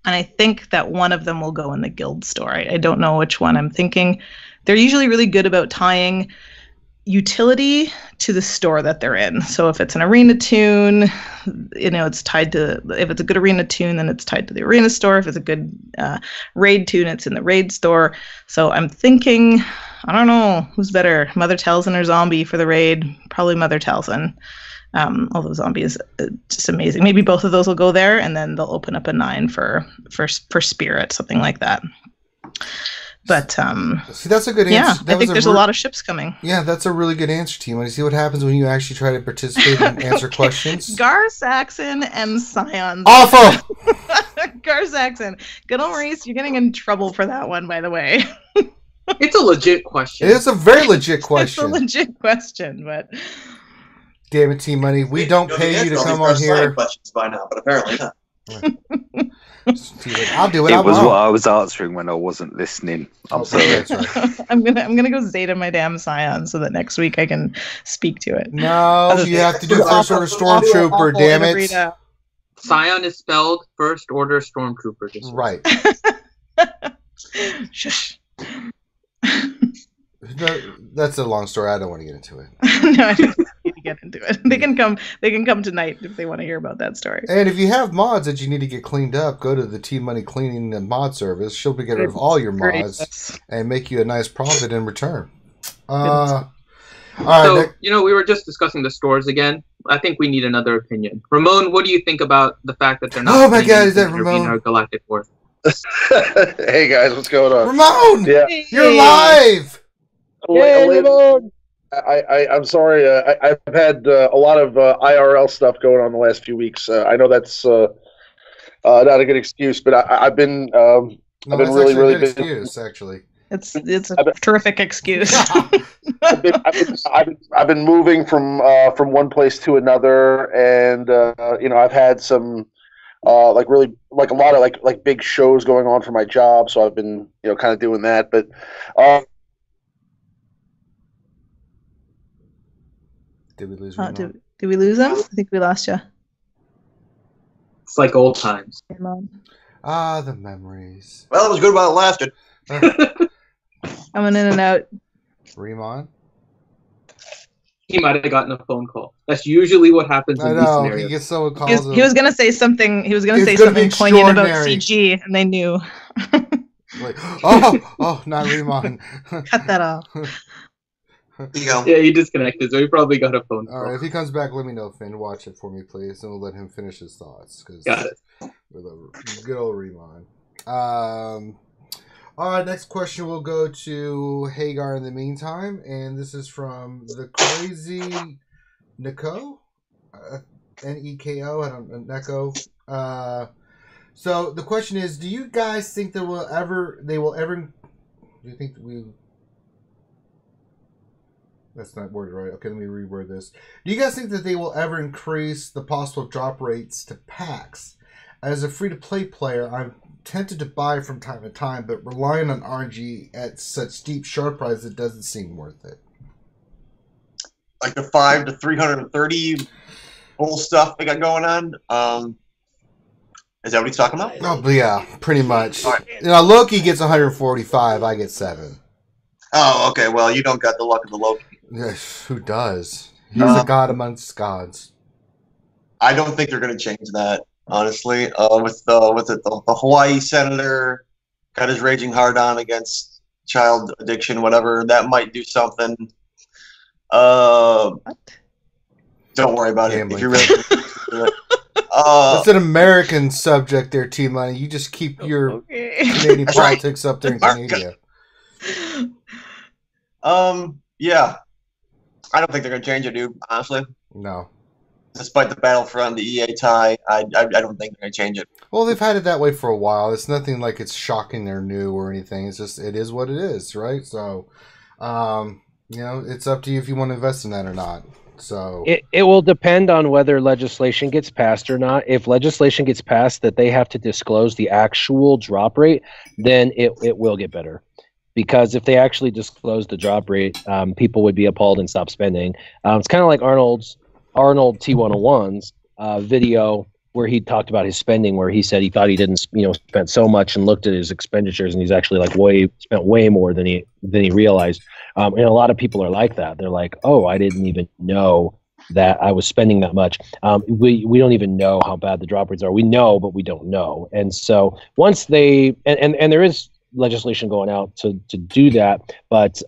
Speaker 5: And I think that one of them will go in the guild store. I don't know which one I'm thinking. They're usually really good about tying utility to the store that they're in. So if it's an arena tune, it's tied to, if it's a good arena tune, then it's tied to the arena store. If it's a good raid tune, it's in the raid store. So I'm thinking, I don't know, who's better, Mother Talzin or Zombie for the raid? Probably Mother Talzin. Although Zombie is just amazing. Maybe both of those will go there, and then they'll open up a 9 for Spirit, something like that. But
Speaker 1: see, that's a good answer.
Speaker 5: I think there's a lot of ships coming.
Speaker 1: Yeah, that's a really good answer, team. Want to see what happens when you actually try to participate and answer questions?
Speaker 5: Gar Saxon and Scions.
Speaker 1: Awful.
Speaker 5: Gar Saxon. Good old Maurice, you're getting in trouble for that one, by the way.
Speaker 2: It's a legit question.
Speaker 1: It is a very legit question.
Speaker 5: It's a legit question, but
Speaker 1: damn it, Team Money, we don't pay you to come on here.
Speaker 6: Questions by now, but apparently not.
Speaker 1: I'll do it.
Speaker 4: It was what I was answering when I wasn't listening. I'm sorry.
Speaker 1: That's right.
Speaker 5: I'm gonna go Zeta my damn Scion so that next week I can speak to it.
Speaker 1: No, you have to do First Order Stormtrooper. Damn it!
Speaker 2: Scion is spelled First Order Stormtrooper.
Speaker 1: Right.
Speaker 5: Shush.
Speaker 1: That's a long story. I don't want to get into it.
Speaker 5: No, I don't need to get into it. They can come tonight if they want to hear about that story.
Speaker 1: And if you have mods that you need to get cleaned up, go to the Team Money Cleaning and Mod Service. She'll be getting rid of all your mods and make you a nice profit in return. All right.
Speaker 2: So, we were just discussing the stores again. I think we need another opinion. Ramon, what do you think about the fact that they're not?
Speaker 1: Oh my God, is that Ramon?
Speaker 2: Our Galactic War?
Speaker 7: Hey guys, what's going on?
Speaker 1: Ramon,
Speaker 7: yeah,
Speaker 1: you're live.
Speaker 7: I'm sorry. I've had a lot of IRL stuff going on the last few weeks. I know that's not a good excuse, but I've been really busy.
Speaker 1: Excuse, actually.
Speaker 5: It's a terrific excuse.
Speaker 7: I've been moving from one place to another, and I've had some a lot of big shows going on for my job, so I've been kind of doing that, but.
Speaker 1: Did we lose? Did
Speaker 5: we lose him? I think we lost you.
Speaker 2: It's like old times.
Speaker 1: Ah, the memories.
Speaker 6: Well, it was good while it lasted.
Speaker 5: Coming in and out.
Speaker 1: Remon?
Speaker 2: He might have gotten a phone call. That's usually what happens in these scenarios.
Speaker 1: He gets someone calls
Speaker 5: he was going to say something. He was going to say something poignant about CG, and they knew.
Speaker 1: Like, oh, not Remon.
Speaker 5: Cut that off.
Speaker 6: There you go.
Speaker 2: Yeah, he disconnected, so he probably got a phone call.
Speaker 1: All right, if he comes back, let me know, Finn. Watch it for me, please, and we'll let him finish his thoughts.
Speaker 2: Got it.
Speaker 1: Good old Remon. All right, next question will go to Hagar in the meantime, and this is from the crazy Neko, Neko. I don't know, Neko. So the question is: do you guys think they will ever? Do you think we? That's not worded right. Okay, let me reword this. Do you guys think that they will ever increase the possible drop rates to packs? As a free-to-play player, I'm tempted to buy from time to time, but relying on RNG at such steep sharp prices, it doesn't seem worth it.
Speaker 6: Like the 5 to 330 bull stuff they got going on. Is that what he's talking about?
Speaker 1: Oh, yeah, pretty much.
Speaker 6: Right.
Speaker 1: Loki gets 145. I get 7.
Speaker 6: Oh, okay. Well, you don't got the luck of the Loki.
Speaker 1: Who does? He's a god amongst gods.
Speaker 6: I don't think they're going to change that, honestly. With the Hawaii senator got his raging hard on against child addiction, whatever, that might do something.
Speaker 5: What?
Speaker 6: Don't worry about
Speaker 1: Gambling.
Speaker 6: it. If you're really
Speaker 1: That's an American subject there, Tmoney. You just keep your Canadian
Speaker 6: That's right.
Speaker 1: politics up there in
Speaker 6: America.
Speaker 1: Canada.
Speaker 6: Yeah. I don't think they're gonna change it, dude. Honestly,
Speaker 1: No.
Speaker 6: despite the Battlefront, the EA tie, I don't think they're gonna change it.
Speaker 1: Well, they've had it that way for a while. It's nothing like it's shocking or new or anything. It's just, it is what it is, right? So, it's up to you if you want to invest in that or not. So
Speaker 3: it will depend on whether legislation gets passed or not. If legislation gets passed that they have to disclose the actual drop rate, then it will get better. Because if they actually disclose the drop rate, people would be appalled and stop spending. It's kind of like Arnold T101's video where he talked about his spending, where he said he thought he didn't, spend so much, and looked at his expenditures, and he's actually spent way more than he realized. And a lot of people are like that. They're like, "Oh, I didn't even know that I was spending that much." We don't even know how bad the drop rates are. We know, but we don't know. And so once they and there is legislation going out to do that, but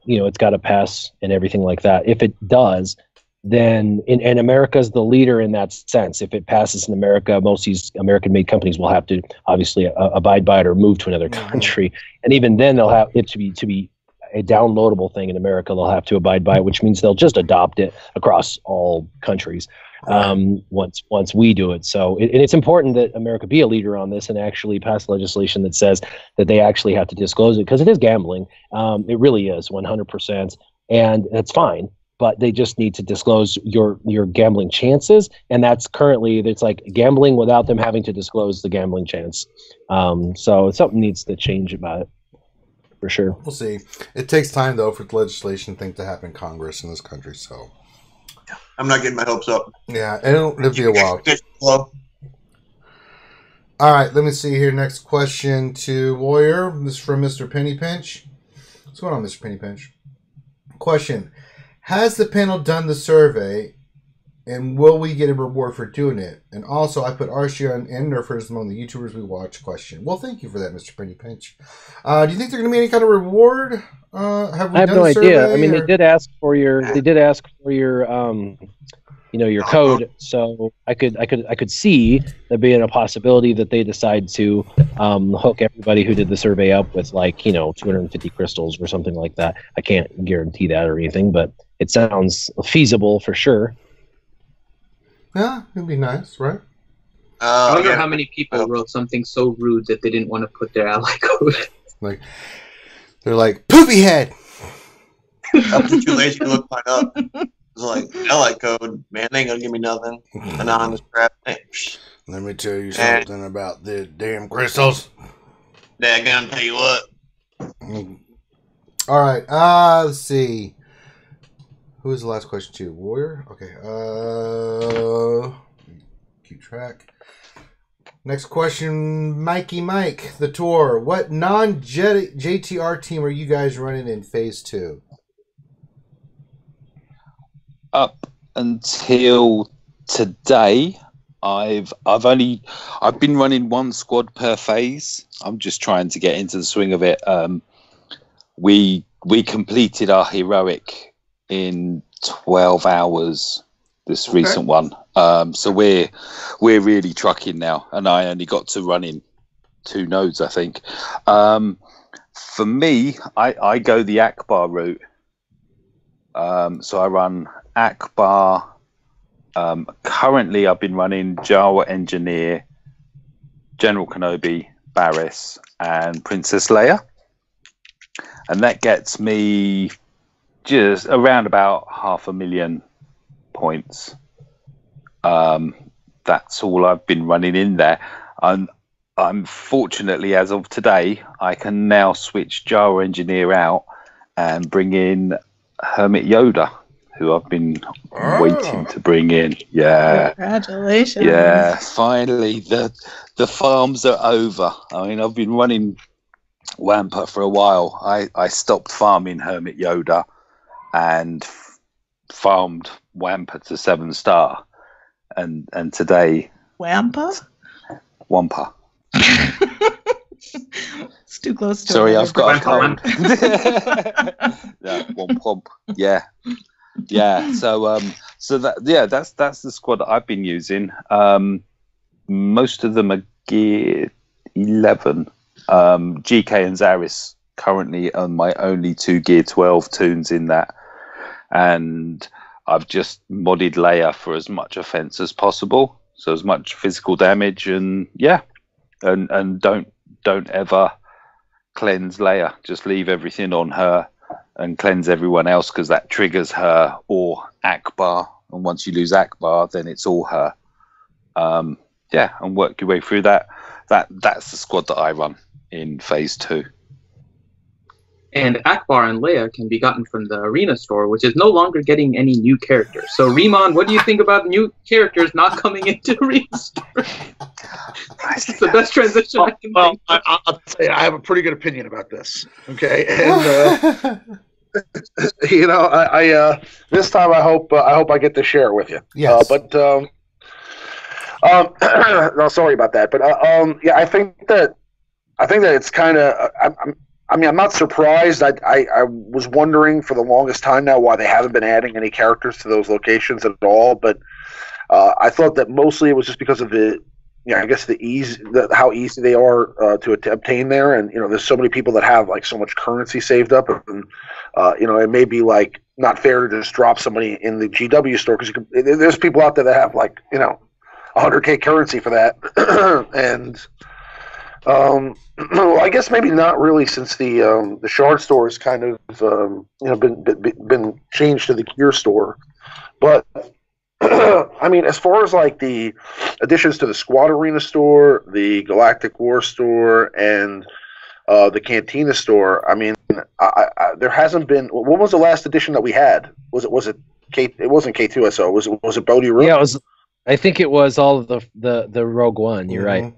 Speaker 3: it's got to pass and everything like that. If it does, then and America's the leader in that sense. If it passes in America, most of these American-made companies will have to obviously abide by it or move to another country. And even then, they'll have it to be a downloadable thing in America. They'll have to abide by it, which means they'll just adopt it across all countries once we do it. So it's important that America be a leader on this and actually pass legislation that says that they actually have to disclose it, because it is gambling. It really is 100%, and that's fine. But they just need to disclose your gambling chances, and that's currently, it's like gambling without them having to disclose the gambling chance. So something needs to change about it, for sure.
Speaker 1: We'll see. It takes time though for the legislation thing to happen in Congress in this country. So
Speaker 6: I'm not getting my hopes up.
Speaker 1: yeah, it'll be a while. All right, let me see here. Next question to Warrior. This is from Mr. Penny Pinch. What's going on, Mr. Penny Pinch? Question. Has the panel done the survey, and will we get a reward for doing it? And also, I put RSG and Nerfers among the YouTubers we watch. Question. Well, thank you for that, Mr. Penny Pinch. Do you think there's going to be any kind of reward? I have no idea.
Speaker 3: I mean, they did ask for your your code, so I could see there being a possibility that they decide to hook everybody who did the survey up with 250 crystals or something like that. I can't guarantee that or anything, but it sounds feasible for sure.
Speaker 1: Yeah, it'd be nice, right?
Speaker 2: I wonder how many people wrote something so rude that they didn't want to put their ally code.
Speaker 1: They're like, poopy head!
Speaker 6: I was too lazy to look mine up. I was like, ally code, man, they ain't gonna give me nothing. Anonymous crap.
Speaker 1: Let me tell you something about the damn crystals.
Speaker 6: Daggone, tell you what.
Speaker 1: All right, let's see. Who was the last question to? Warrior? Okay, keep track. Next question, Mikey Mike, the tour. What non-JTR team are you guys running in Phase 2?
Speaker 4: Up until today, I've been running one squad per phase. I'm just trying to get into the swing of it. We completed our heroic in 12 hours. This recent one. So we're really trucking now, and I only got to run in 2 nodes, I think. For me, I go the Akbar route. So I run Akbar. Currently, I've been running Jawa Engineer, General Kenobi, Barriss, and Princess Leia. And that gets me just around about 500,000 points. That's all I've been running in there. I'm fortunately, as of today, I can now switch Jawa Engineer out and bring in Hermit Yoda, who I've been waiting to bring in. Yeah.
Speaker 5: Congratulations.
Speaker 4: Yeah, finally the farms are over. I mean, I've been running Wampa for a while. I stopped farming Hermit Yoda and farmed Wampa to 7-star, and today
Speaker 5: Wampa. It's too close to.
Speaker 4: Sorry, I've got a cold. Yeah, womp womp. Yeah. So So that's the squad that I've been using. Most of them are gear 11. GK and Zaris currently are my only 2 gear 12 tunes in that, and I've just modded Leia for as much offense as possible, so as much physical damage, and and don't ever cleanse Leia. Just leave everything on her and cleanse everyone else, because that triggers her or Akbar, and once you lose Akbar, then it's all her. And work your way through that. That's the squad that I run in phase 2.
Speaker 2: And Akbar and Leia can be gotten from the Arena store, which is no longer getting any new characters. So, Riemann, what do you think about new characters not coming into Arena store? It's the best transition I can think of.
Speaker 7: I'll tell you, I have a pretty good opinion about this. Okay, and you know, I this time I hope I get to share it with you.
Speaker 1: Yes.
Speaker 7: No, sorry about that. But yeah, I think that it's kind of. I'm not surprised. I was wondering for the longest time now why they haven't been adding any characters to those locations at all. But I thought that mostly it was just because of the, I guess how easy they are to obtain there, and there's so many people that have like so much currency saved up, and it may be like not fair to just drop somebody in the GW store, because there's people out there that have like 100K currency for that, and well, I guess maybe not really, since the shard store has kind of been changed to the gear store, but I mean, as far as like the additions to the Squad Arena store, the Galactic War store, and the Cantina store, I mean, there hasn't been. When was the last edition that we had? Was it K? It wasn't K2SO. Was it Bodhi Rook?
Speaker 3: Yeah, it was. I think it was all of the Rogue One. You're right.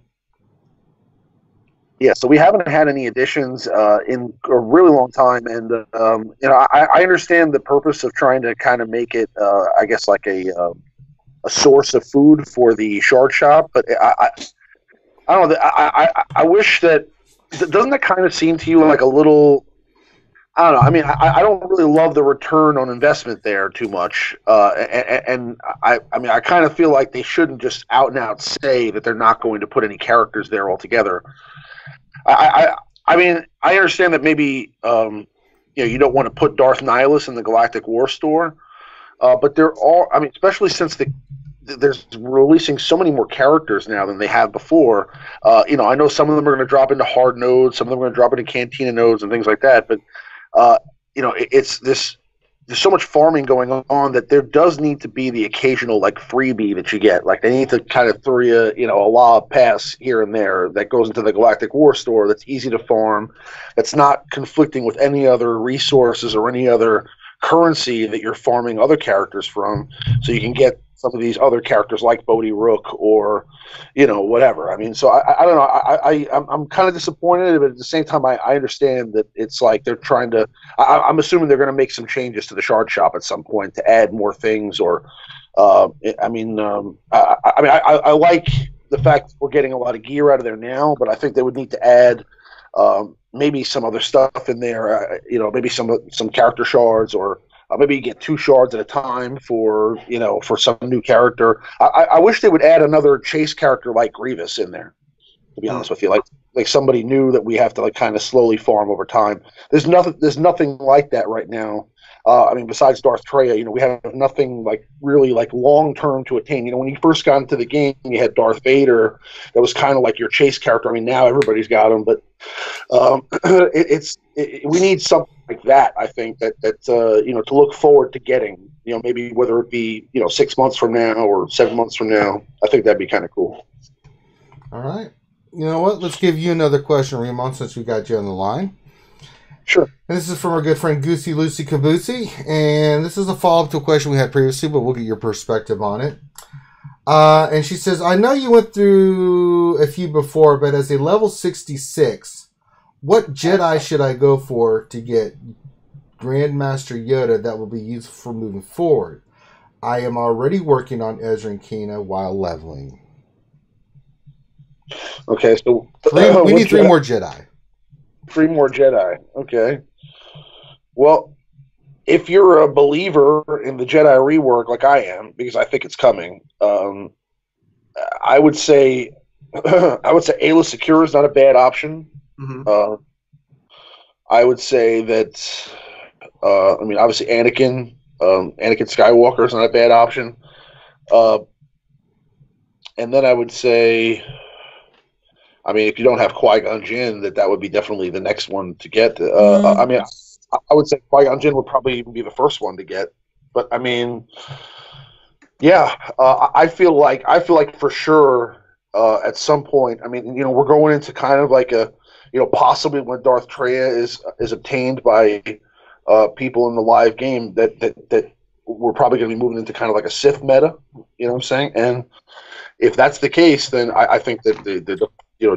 Speaker 7: Yeah, so we haven't had any additions in a really long time, and I understand the purpose of trying to kind of make it, I guess, like a source of food for the shard shop. But I don't know. I wish that, doesn't that kind of seem to you like a little? I don't know. I mean, I don't really love the return on investment there too much, and I mean, I kind of feel like they shouldn't just out and out say that they're not going to put any characters there altogether. I mean, I understand that maybe you don't want to put Darth Nihilus in the Galactic War store, but there are. I mean, especially since there's releasing so many more characters now than they have before. I know some of them are going to drop into hard nodes, some of them are going to drop into Cantina nodes and things like that. But it's this. There's so much farming going on that there does need to be the occasional like freebie that you get. Like they need to kind of throw you, a law pass here and there that goes into the Galactic War store that's easy to farm, that's not conflicting with any other resources or any other currency that you're farming other characters from, so you can get some of these other characters like Bodhi Rook or whatever. I mean, so I don't know. I'm kind of disappointed, but at the same time I understand that it's like they're trying to. I'm assuming they're going to make some changes to the shard shop at some point to add more things, or I like the fact that we're getting a lot of gear out of there now, but I think they would need to add maybe some other stuff in there. Maybe some character shards, or maybe you get 2 shards at a time for some new character. I wish they would add another chase character like Grievous in there, to be honest with you, like somebody new that we have to like kind of slowly farm over time. There's nothing like that right now. I mean, besides Darth Treya, we have nothing like really like long term to attain. When you first got into the game, you had Darth Vader. That was kind of like your chase character. I mean, now everybody's got him, but we need something like that. I think that to look forward to getting. Maybe whether it be 6 months from now or 7 months from now. I think that'd be kind of cool.
Speaker 1: All right. You know what? Let's give you another question, Riemann, since we got you on the line.
Speaker 7: Sure.
Speaker 1: And this is from our good friend Goosey Lucy Caboosey, and this is a follow-up to a question we had previously, but we'll get your perspective on it. And she says, I know you went through a few before, but as a level 66, what Jedi should I go for to get Grandmaster Yoda that will be useful for moving forward? I am already working on Ezra and Kina while leveling.
Speaker 7: Okay, so
Speaker 1: we need 3 more Jedi.
Speaker 7: 3 more Jedi. Okay. Well, if you're a believer in the Jedi rework like I am, because I think it's coming, I would say Ayla Secure is not a bad option.
Speaker 6: Mhm.
Speaker 7: I would say that obviously Anakin Skywalker is not a bad option. And then I would say, if you don't have Qui-Gon Jinn, that would be definitely the next one to get. I would say Qui-Gon Jinn would probably even be the first one to get. But I feel like for sure at some point, we're going into kind of like a, possibly when Darth Treya is obtained by people in the live game, that we're probably going to be moving into kind of like a Sith meta. You know what I'm saying? And if that's the case, then I think that the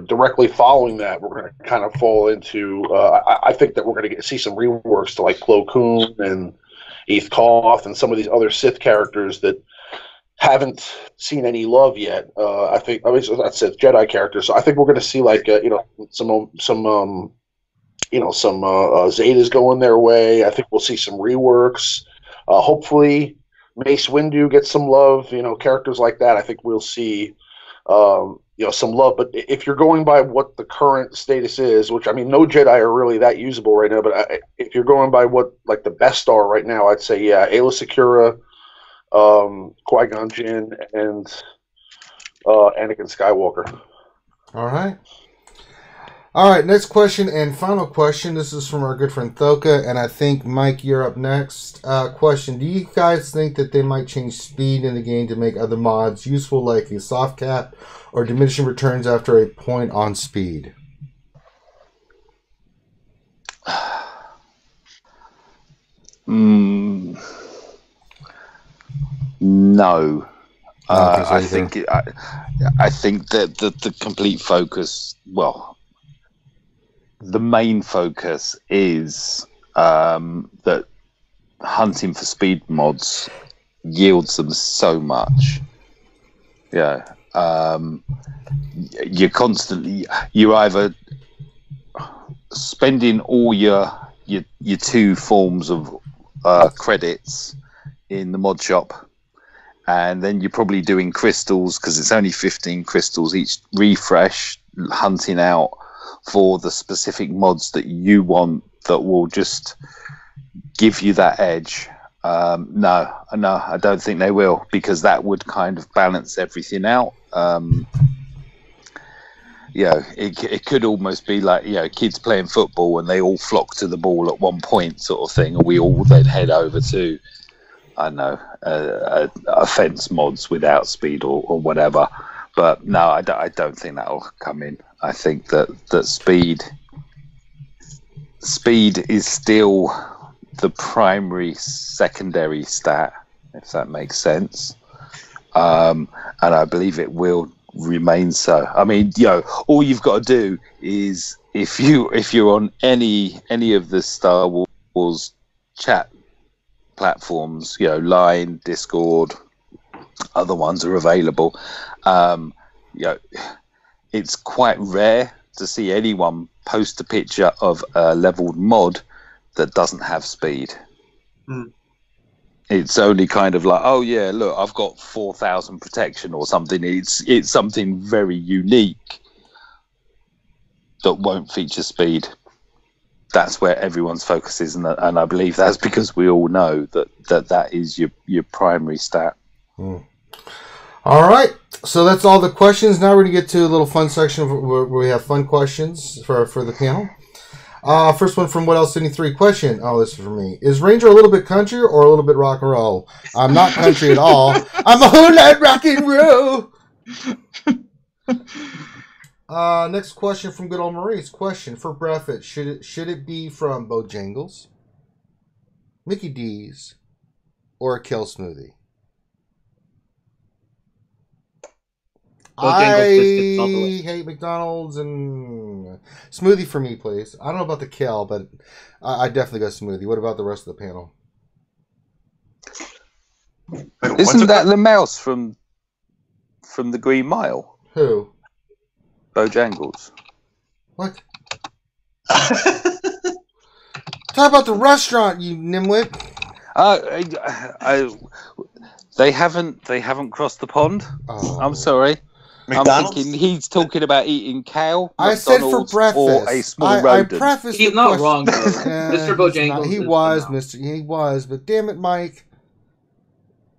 Speaker 7: directly following that, we're going to kind of fall into. I think that we're going to see some reworks to like Plo Koon and Eith Koth and some of these other Sith characters that haven't seen any love yet. I think that's Sith Jedi characters. So I think we're going to see like some Zetas going their way. I think we'll see some reworks. Hopefully, Mace Windu gets some love. Characters like that. I think we'll see. Some love. But if you're going by what the current status is, which no Jedi are really that usable right now, but if you're going by what like the best star right now, I'd say Ayla Secura, Qui-Gon Jinn, and Anakin Skywalker.
Speaker 1: All right, next question and final question. This is from our good friend Thoka, and I think, Mike, you're up next. Question, do you guys think that they might change speed in the game to make other mods useful, like a soft cap or diminishing returns after a point on speed?
Speaker 4: No. I think that the complete focus, the main focus is that hunting for speed mods yields them so much. Yeah. You're either spending all your two forms of credits in the mod shop, and then you're probably doing crystals, because it's only 15 crystals each refresh, hunting out for the specific mods that you want that will just give you that edge. No, I don't think they will, because that would kind of balance everything out. It could almost be like kids playing football and they all flock to the ball at one point, sort of thing, and we all then head over to offense mods without speed or whatever. But no, I don't think that'll come in. I think that speed is still the primary secondary stat, if that makes sense. And I believe it will remain so. All you've got to do is if you're on any of the Star Wars chat platforms, Line, Discord, other ones are available. It's quite rare to see anyone post a picture of a leveled mod that doesn't have speed. It's only kind of like, oh yeah, look, I've got 4,000 protection or something. It's something very unique that won't feature speed. That's where everyone's focus is, and I believe that's because we all know that is your primary stat.
Speaker 1: All right, so that's all the questions. Now we're going to get to a little fun section where we have fun questions for the panel. First one from What Else 73 question. Oh, this is for me. Is Ranger a little bit country or a little bit rock and roll? I'm not country at all. I'm a whole lot rock and roll. Next question from good old Maurice. Question for Breathitt. Should it be from Bojangles, Mickey D's, or a Kill Smoothie? I hate McDonald's, and smoothie for me, please. I don't know about the Kill, but I definitely got smoothie. What about the rest of the panel?
Speaker 4: Isn't that the mouse from the Green Mile?
Speaker 1: Who?
Speaker 4: Bojangles.
Speaker 1: What? Talk about the restaurant, you nimwit.
Speaker 4: They haven't crossed the pond.
Speaker 1: Oh.
Speaker 4: I'm sorry.
Speaker 6: McDonald's?
Speaker 4: I'm thinking he's talking about eating cow.
Speaker 1: I said for
Speaker 4: McDonald's,
Speaker 1: breakfast.
Speaker 4: or a small
Speaker 1: I
Speaker 4: rodent.
Speaker 1: prefaced
Speaker 2: He's
Speaker 1: the
Speaker 2: not
Speaker 1: question-
Speaker 2: wrong, though. Mr. Bojangles
Speaker 1: He
Speaker 2: is
Speaker 1: was,
Speaker 2: phenomenal.
Speaker 1: He was, but damn it, Mike.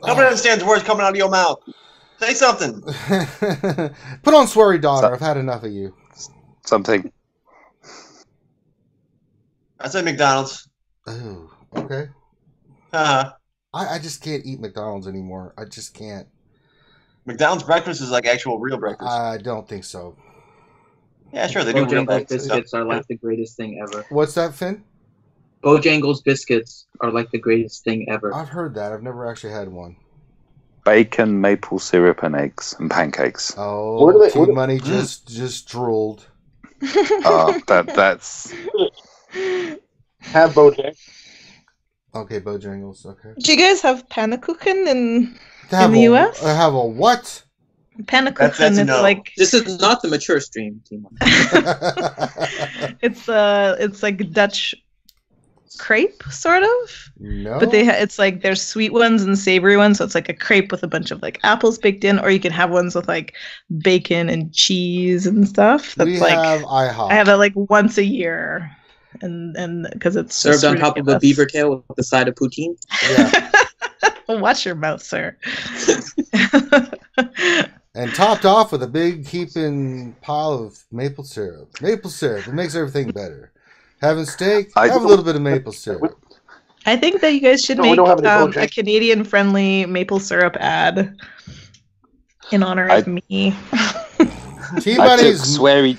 Speaker 6: Nobody understands words coming out of your mouth. Say something.
Speaker 1: Put on Sweary Daughter. I've had enough of you.
Speaker 4: Something.
Speaker 6: I said McDonald's.
Speaker 1: Oh, okay.
Speaker 6: Uh-huh.
Speaker 1: I just can't eat McDonald's anymore. I just can't.
Speaker 6: McDonald's breakfast is like actual real breakfast.
Speaker 1: I don't think so.
Speaker 6: Yeah, sure, they do real
Speaker 2: Bojangles
Speaker 6: breakfast stuff.
Speaker 2: biscuits are like the greatest thing ever.
Speaker 1: What's that, Finn?
Speaker 2: Bojangles biscuits are like the greatest thing ever.
Speaker 1: I've heard that. I've never actually had one.
Speaker 4: Bacon, maple syrup, and eggs and pancakes.
Speaker 1: Oh,
Speaker 7: Where do they-
Speaker 1: Tmoney just drooled.
Speaker 4: That's
Speaker 7: Have Bojangles.
Speaker 1: Okay, Bojangles. Okay.
Speaker 5: Do you guys have Pannkuchen in
Speaker 1: Have
Speaker 5: the
Speaker 1: a-
Speaker 5: US?
Speaker 1: Have a what?
Speaker 5: Pannkuchen?
Speaker 6: That's
Speaker 5: It's
Speaker 6: no.
Speaker 5: like
Speaker 2: This is not the mature stream, Team.
Speaker 5: it's like Dutch crepe, sort of.
Speaker 1: No.
Speaker 5: But it's like there's sweet ones and savory ones, so it's like a crepe with a bunch of like apples baked in, or you can have ones with like bacon and cheese and stuff. That's
Speaker 1: we
Speaker 5: like
Speaker 1: have IHOP.
Speaker 5: I have it like once a year, and because it's
Speaker 2: Served
Speaker 5: just
Speaker 2: on top of a
Speaker 5: ridiculous.
Speaker 2: beaver tail with the side of poutine.
Speaker 1: Yeah.
Speaker 5: Watch your mouth, sir.
Speaker 1: And topped off with a big heaping pile of maple syrup. Maple syrup. It makes everything better. Having steak, have a little bit of maple syrup.
Speaker 5: I think that you guys should
Speaker 7: No, we
Speaker 5: make
Speaker 7: don't have any
Speaker 5: a
Speaker 7: Bojangles.
Speaker 5: Canadian-friendly maple syrup ad in honor of me.
Speaker 1: T
Speaker 4: I took
Speaker 1: Money's
Speaker 4: sweary.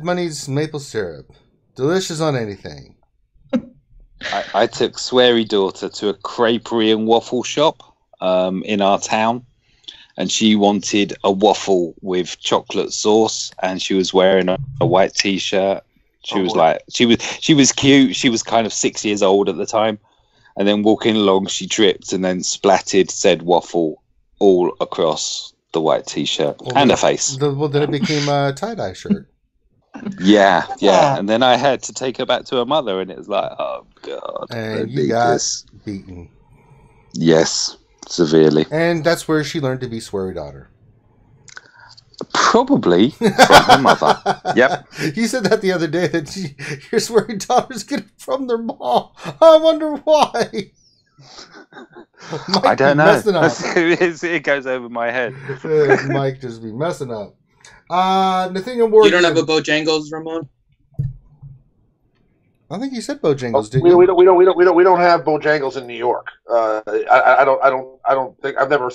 Speaker 1: Money's maple syrup. Delicious on anything.
Speaker 4: I took sweary daughter to a creperie and waffle shop in our town, and she wanted a waffle with chocolate sauce, and she was wearing a white t-shirt. She was cute. She was kind of 6 years old at the time, and then walking along, she tripped and then splatted said waffle all across the white t-shirt and her face.
Speaker 1: Well, then it became a tie-dye shirt.
Speaker 4: Yeah. And then I had to take her back to her mother, and it was like, oh god.
Speaker 1: And
Speaker 4: I
Speaker 1: you
Speaker 4: need
Speaker 1: got
Speaker 4: this.
Speaker 1: beaten.
Speaker 4: Yes, severely.
Speaker 1: And that's where she learned to be Sweary Daughter.
Speaker 4: Probably from her mother. Yep.
Speaker 1: You said that the other day that your Sweary Daughters get it from their mom. I wonder why.
Speaker 4: I don't know.
Speaker 1: Messing up.
Speaker 4: It goes over my head.
Speaker 1: Mike just be messing up. Nathaniel Ward.
Speaker 2: You don't have a Bojangles, Ramon?
Speaker 1: I think you said Bojangles, didn't you?
Speaker 7: We don't have Bojangles in New York. I don't think I've never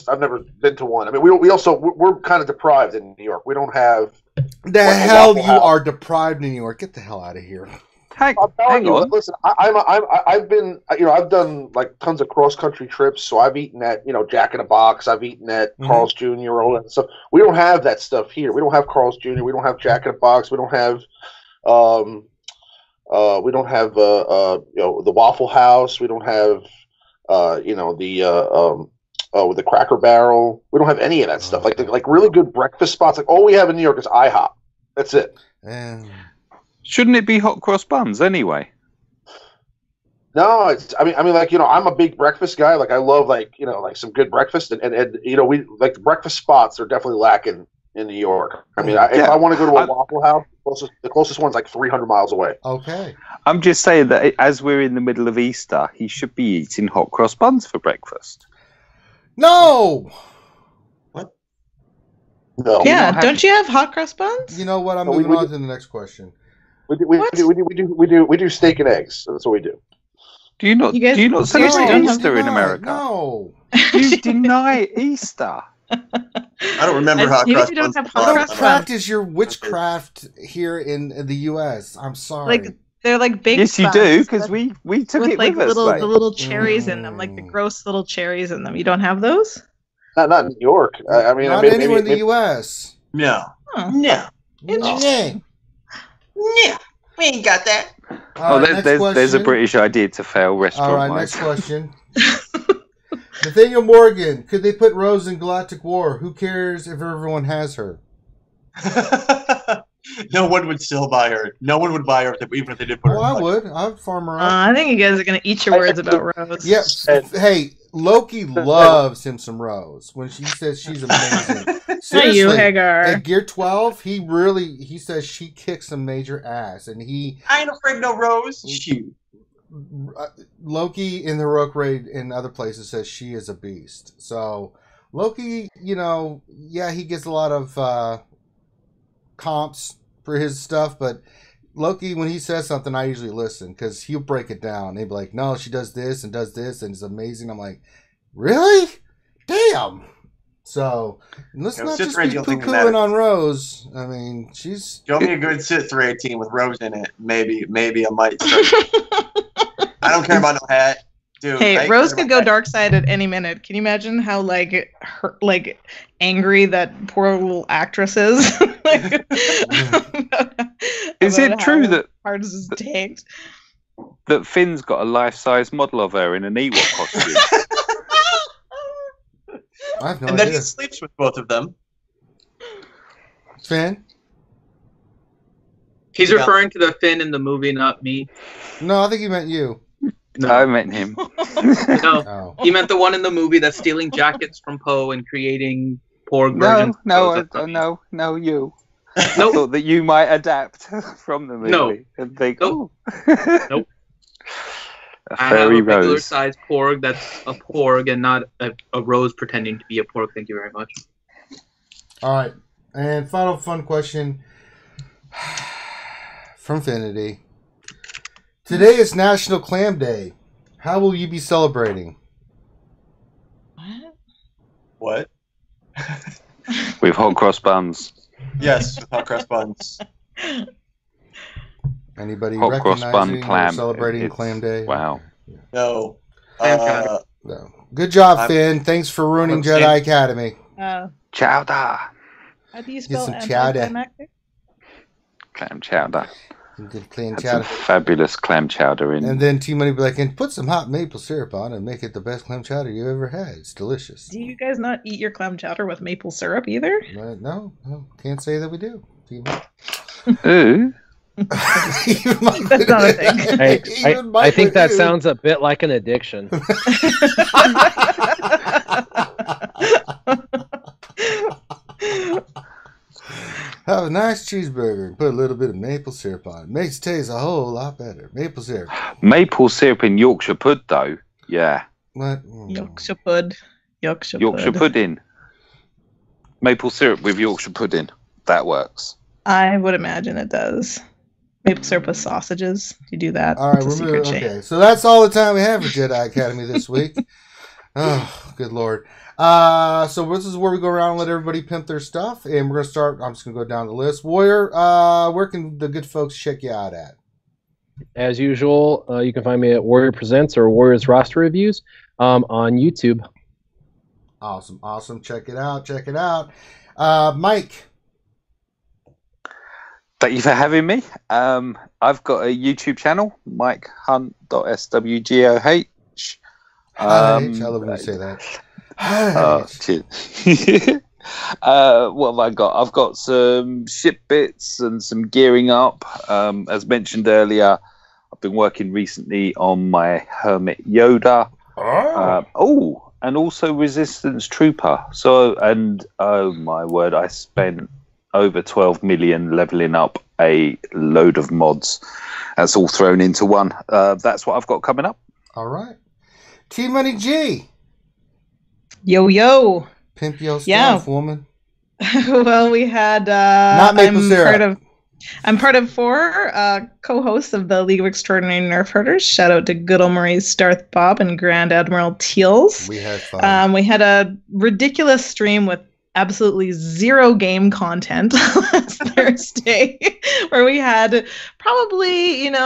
Speaker 7: been to one. I mean, we're kind of deprived in New York. We don't have.
Speaker 1: The
Speaker 7: Like a
Speaker 1: hell
Speaker 7: Waffle
Speaker 1: you
Speaker 7: House.
Speaker 1: are deprived in New York. Get the hell out of here.
Speaker 4: Hang
Speaker 7: I'm telling you,
Speaker 4: on.
Speaker 7: listen. I've been, I've done like tons of cross country trips. So I've eaten at, Jack in the Box. I've eaten at Carl's Jr. All that stuff. We don't have that stuff here. We don't have Carl's Jr. We don't have Jack in the Box. We don't have, the Waffle House. We don't have, with the Cracker Barrel. We don't have any of that stuff. Like really good breakfast spots. Like all we have in New York is IHOP. That's it.
Speaker 1: And
Speaker 4: Shouldn't it be hot cross buns anyway?
Speaker 7: No, I'm a big breakfast guy. Like I love some good breakfast, and we like the breakfast spots are definitely lacking in New York. I mean, if I want to go to a Waffle House, the closest one's like 300 miles away.
Speaker 1: okay.
Speaker 4: I'm just saying that as we're in the middle of Easter, he should be eating hot cross buns for breakfast.
Speaker 1: No.
Speaker 7: No,
Speaker 5: Yeah,
Speaker 4: have-
Speaker 5: don't you have hot cross buns?
Speaker 1: You know what? I'm
Speaker 7: No,
Speaker 1: moving
Speaker 7: we
Speaker 1: on
Speaker 7: do-
Speaker 1: to the next question.
Speaker 7: we do steak and eggs. That's what we do.
Speaker 4: Do you not
Speaker 5: You guys
Speaker 4: celebrate
Speaker 5: seriously don't have-
Speaker 4: Easter in America?
Speaker 1: No.
Speaker 4: You deny Easter.
Speaker 6: I don't remember how
Speaker 5: Maybe
Speaker 6: cross
Speaker 5: you don't
Speaker 6: buns
Speaker 5: have
Speaker 6: are.
Speaker 5: hot
Speaker 1: Don't
Speaker 5: cross buns.
Speaker 1: practice your witchcraft here in the U.S. I'm sorry.
Speaker 5: Like they're like big.
Speaker 4: Yes, you
Speaker 5: buns
Speaker 4: do, because
Speaker 5: with-
Speaker 4: we took
Speaker 5: with
Speaker 4: it
Speaker 5: like
Speaker 4: with us.
Speaker 5: the
Speaker 4: Like,
Speaker 5: little cherries in them, like the
Speaker 1: Mm.
Speaker 5: gross little cherries in them. You don't have those?
Speaker 7: Not in New York. I mean,
Speaker 1: Not
Speaker 7: maybe,
Speaker 1: anywhere in the
Speaker 7: maybe-
Speaker 1: U.S.
Speaker 6: No.
Speaker 5: Oh,
Speaker 6: No.
Speaker 5: interesting.
Speaker 6: Yeah. We ain't got that.
Speaker 1: All right, next
Speaker 4: there's a
Speaker 1: question.
Speaker 4: British idea to fail restaurant.
Speaker 1: All right,
Speaker 4: wise.
Speaker 1: next question. Nathaniel Morgan, could they put Rose in Galactic War? Who cares if everyone has her?
Speaker 6: No one would still buy her. No one would buy her even if they did put her.
Speaker 1: Oh, I would. I'd farm her up.
Speaker 5: I think you guys are gonna eat your words about Rose.
Speaker 1: Yep. Hey, Loki loves him some Rose when she says she's amazing.
Speaker 5: Not
Speaker 1: Seriously,
Speaker 5: you, Hagar.
Speaker 1: at Gear 12, he says she kicks some major ass, and he
Speaker 6: I ain't afraid no Rose. Shoot.
Speaker 1: Loki in the Heroic Raid and other places says she is a beast. So Loki, you know, yeah, he gets a lot of comps for his stuff, but Loki, when he says something, I usually listen because he'll break it down. They'd be like, "No, she does this, and it's amazing." I'm like, "Really? Damn!" So let's not just be poo-pooing on Rose. I mean, she's
Speaker 6: show me a good Sith raid team with Rose in it. Maybe I might start. I don't care about no hat. Dude,
Speaker 5: hey, Rose could go dark side at any minute. Can you imagine how angry that poor little actress is?
Speaker 4: Is it true that
Speaker 5: hard this is tanked?
Speaker 4: That Finn's got a life-size model of her in an Ewok costume?
Speaker 1: I have no
Speaker 6: and
Speaker 1: idea.
Speaker 6: then he sleeps with both of them.
Speaker 1: Finn?
Speaker 2: He's referring to the Finn in the movie, not me.
Speaker 1: No, I think he meant you.
Speaker 4: No, I meant him.
Speaker 2: No,
Speaker 1: Oh.
Speaker 2: he meant the one in the movie that's stealing jackets from Poe and creating Porg versions.
Speaker 4: No, you.
Speaker 2: Nope.
Speaker 4: I thought that you might adapt from the movie.
Speaker 2: No.
Speaker 4: And think,
Speaker 2: Nope.
Speaker 4: Nope. A
Speaker 2: I have a
Speaker 4: furry
Speaker 2: regular
Speaker 4: Rose.
Speaker 2: size Porg that's a Porg and not a Rose pretending to be a Porg. Thank you very much.
Speaker 1: All right. And final fun question from Finity. Today is National Clam Day. How will you be celebrating?
Speaker 6: What?
Speaker 4: With hot cross buns.
Speaker 6: Yes, with hot cross buns.
Speaker 1: Anybody
Speaker 4: Hot cross bun
Speaker 1: recognizing or
Speaker 4: clam.
Speaker 1: celebrating
Speaker 4: It's-
Speaker 1: Clam Day?
Speaker 4: Wow.
Speaker 6: No.
Speaker 2: Clam chowder.
Speaker 1: No. Good job,
Speaker 6: I'm-
Speaker 1: Finn. Thanks for ruining
Speaker 6: I'm
Speaker 1: Jedi
Speaker 6: saying-
Speaker 1: Academy.
Speaker 4: Chowder.
Speaker 5: How do you spell
Speaker 1: some chowder.
Speaker 5: anticlimactic?
Speaker 4: Clam chowder.
Speaker 1: Good clam
Speaker 4: Had some
Speaker 1: chowder.
Speaker 4: fabulous clam chowder in.
Speaker 1: And then T-Money be like, and put some hot maple syrup on and make it the best clam chowder you ever had. It's delicious.
Speaker 5: Do you guys not eat your clam chowder with maple syrup either?
Speaker 1: But no, can't say that we do. T-Money.
Speaker 4: Ooh.
Speaker 1: Even Mike
Speaker 5: That's
Speaker 1: would-
Speaker 5: not a thing.
Speaker 3: Hey,
Speaker 1: Even Mike
Speaker 3: I think
Speaker 1: would
Speaker 3: that
Speaker 1: do.
Speaker 3: sounds a bit like an addiction.
Speaker 1: Have a nice cheeseburger and put a little bit of maple syrup on it. Makes it taste a whole lot better. Maple syrup.
Speaker 4: Maple syrup in Yorkshire pud, though. Yeah.
Speaker 1: What?
Speaker 5: Yorkshire pud. Yorkshire
Speaker 4: Yorkshire
Speaker 5: pud.
Speaker 4: pudding. Maple syrup with Yorkshire pudding. That works.
Speaker 5: I would imagine it does. Maple syrup with sausages. You do that.
Speaker 1: All right,
Speaker 5: It's a
Speaker 1: we're moving.
Speaker 5: secret shape.
Speaker 1: Okay, so that's all the time we have for Jedi Academy this week. Oh, good lord. So this is where we go around and let everybody pimp their stuff, and we're gonna start. I'm just gonna go down the list. Warrior, where can the good folks check you out at?
Speaker 3: As usual, you can find me at Warrior Presents or Warriors Roster Reviews on YouTube.
Speaker 1: Awesome. Check it out. Mike.
Speaker 4: Thank you for having me. I've got a YouTube channel, MikeHunt.SWGOH.
Speaker 1: I love when you say that.
Speaker 4: Cheers. What have I got? I've got some ship bits and some gearing up. As mentioned earlier, I've been working recently on my Hermit Yoda. And also Resistance Trooper. Oh my word, I spent over 12 million leveling up a load of mods. That's all thrown into one. That's what I've got coming up.
Speaker 1: All right. T-Money G.
Speaker 5: Yo.
Speaker 1: Pimp your stuff,
Speaker 5: Yeah.
Speaker 1: woman.
Speaker 5: Well, we had.
Speaker 1: Not maple syrup.
Speaker 5: I'm part of 4 co-hosts of the League of Extraordinary Nerf Herders. Shout out to good old Maurice, Darth Bob, and Grand Admiral Teals.
Speaker 1: We had fun.
Speaker 5: We had a ridiculous stream with absolutely zero game content last Thursday, where we had probably, 4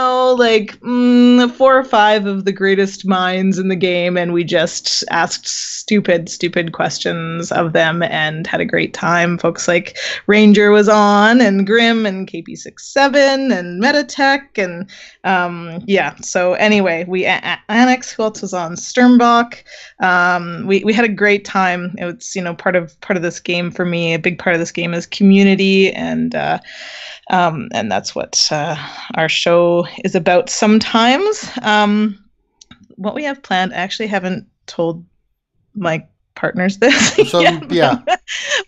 Speaker 5: or 5 of the greatest minds in the game, and we just asked stupid questions of them and had a great time. Folks like Ranger was on, and Grim, and KP67, and Metatech, and so anyway, we Annex, who else was on? Sternbach. We had a great time. It was part of this game for me, a big part of this game is community, and that's what our show is about sometimes. What we have planned, I actually haven't told my partners this yet,
Speaker 1: yeah,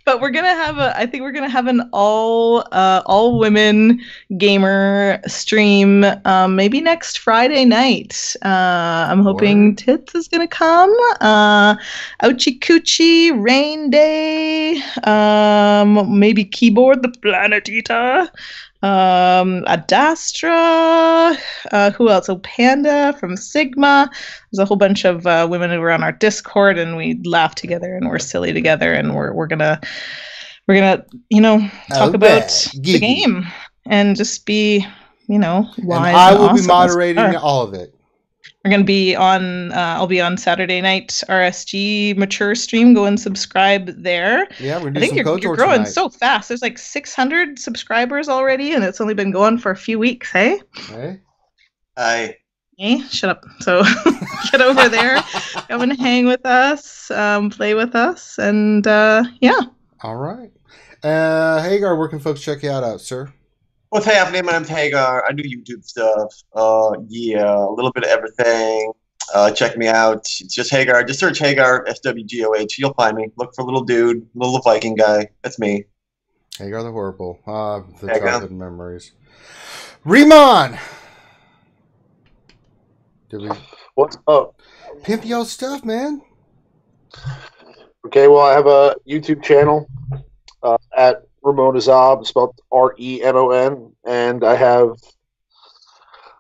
Speaker 5: but we're gonna have I think we're gonna have an all women gamer stream, maybe next Friday night. I'm hoping Tits is gonna come, Ouchie Coochie, Rain Day, maybe Keyboard the Planet Eater, Adastra, who else? Oh, Panda from Sigma. There's a whole bunch of women who were on our Discord, and we laugh together and we're silly together, and we're gonna talk about the game and just be wise. And
Speaker 1: I will be moderating all of it.
Speaker 5: We're gonna be on. I'll be on Saturday night RSG Mature stream. Go and subscribe there.
Speaker 1: Yeah, we're doing
Speaker 5: I think
Speaker 1: some
Speaker 5: you're growing
Speaker 1: tonight.
Speaker 5: so fast. There's like 600 subscribers already, and it's only been going for a few weeks. Hey.
Speaker 1: Hey.
Speaker 6: Hi.
Speaker 5: Hey, shut up. So get over there, come and hang with us, play with us, and yeah.
Speaker 1: All right. Hagar, where can folks check you out, sir?
Speaker 6: What's happening? My name's Hagar. I do YouTube stuff. Yeah, a little bit of everything. Check me out. It's just Hagar. Just search Hagar, SWGOH. You'll find me. Look for little dude, little Viking guy. That's me.
Speaker 1: Hagar the Horrible. The childhood memories. Remon!
Speaker 7: What's up?
Speaker 1: Pimp your stuff, man.
Speaker 7: Okay, well, I have a YouTube channel at Ramon Azab, spelled REMON, and I have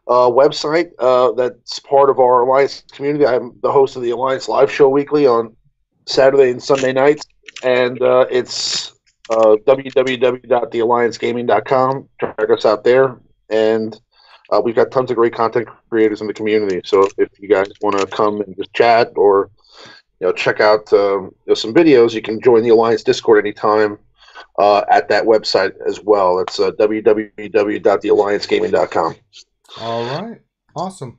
Speaker 7: a website that's part of our Alliance community. I'm the host of the Alliance live show weekly on Saturday and Sunday nights, and it's www.thealliancegaming.com. Check us out there, and we've got tons of great content creators in the community. So if you guys want to come and just chat or check out some videos, you can join the Alliance Discord anytime at that website as well. It's www.thealliancegaming.com.
Speaker 1: All right. Awesome.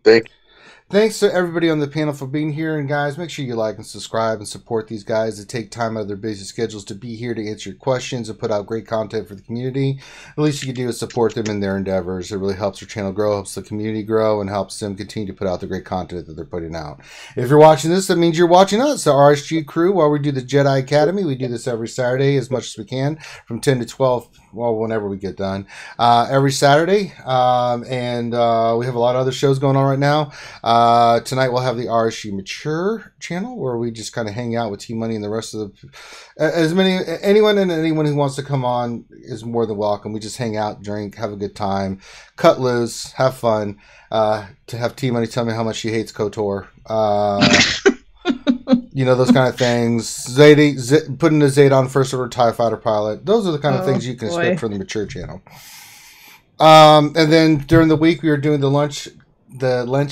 Speaker 7: Thanks
Speaker 1: to everybody on the panel for being here. And guys, make sure you like and subscribe and support these guys that take time out of their busy schedules to be here to answer your questions and put out great content for the community. The least you can do is support them in their endeavors. It really helps their channel grow, helps the community grow, and helps them continue to put out the great content that they're putting out. If you're watching this, that means you're watching us, the RSG crew, while we do the Jedi Academy. We do this every Saturday as much as we can from 10 to 12, well, whenever we get done. Every Saturday. And we have a lot of other shows going on right now. Tonight we'll have the RSG Mature channel where we just kind of hang out with Tmoney and the rest of the anyone who wants to come on is more than welcome. We just hang out, drink, have a good time, cut loose, have fun. To have Tmoney tell me how much she hates KOTOR. Those kind of things. Putting a Zayton First Order TIE Fighter pilot. Those are the kind of things you can expect from the Mature channel. And then during the week we are doing the lunch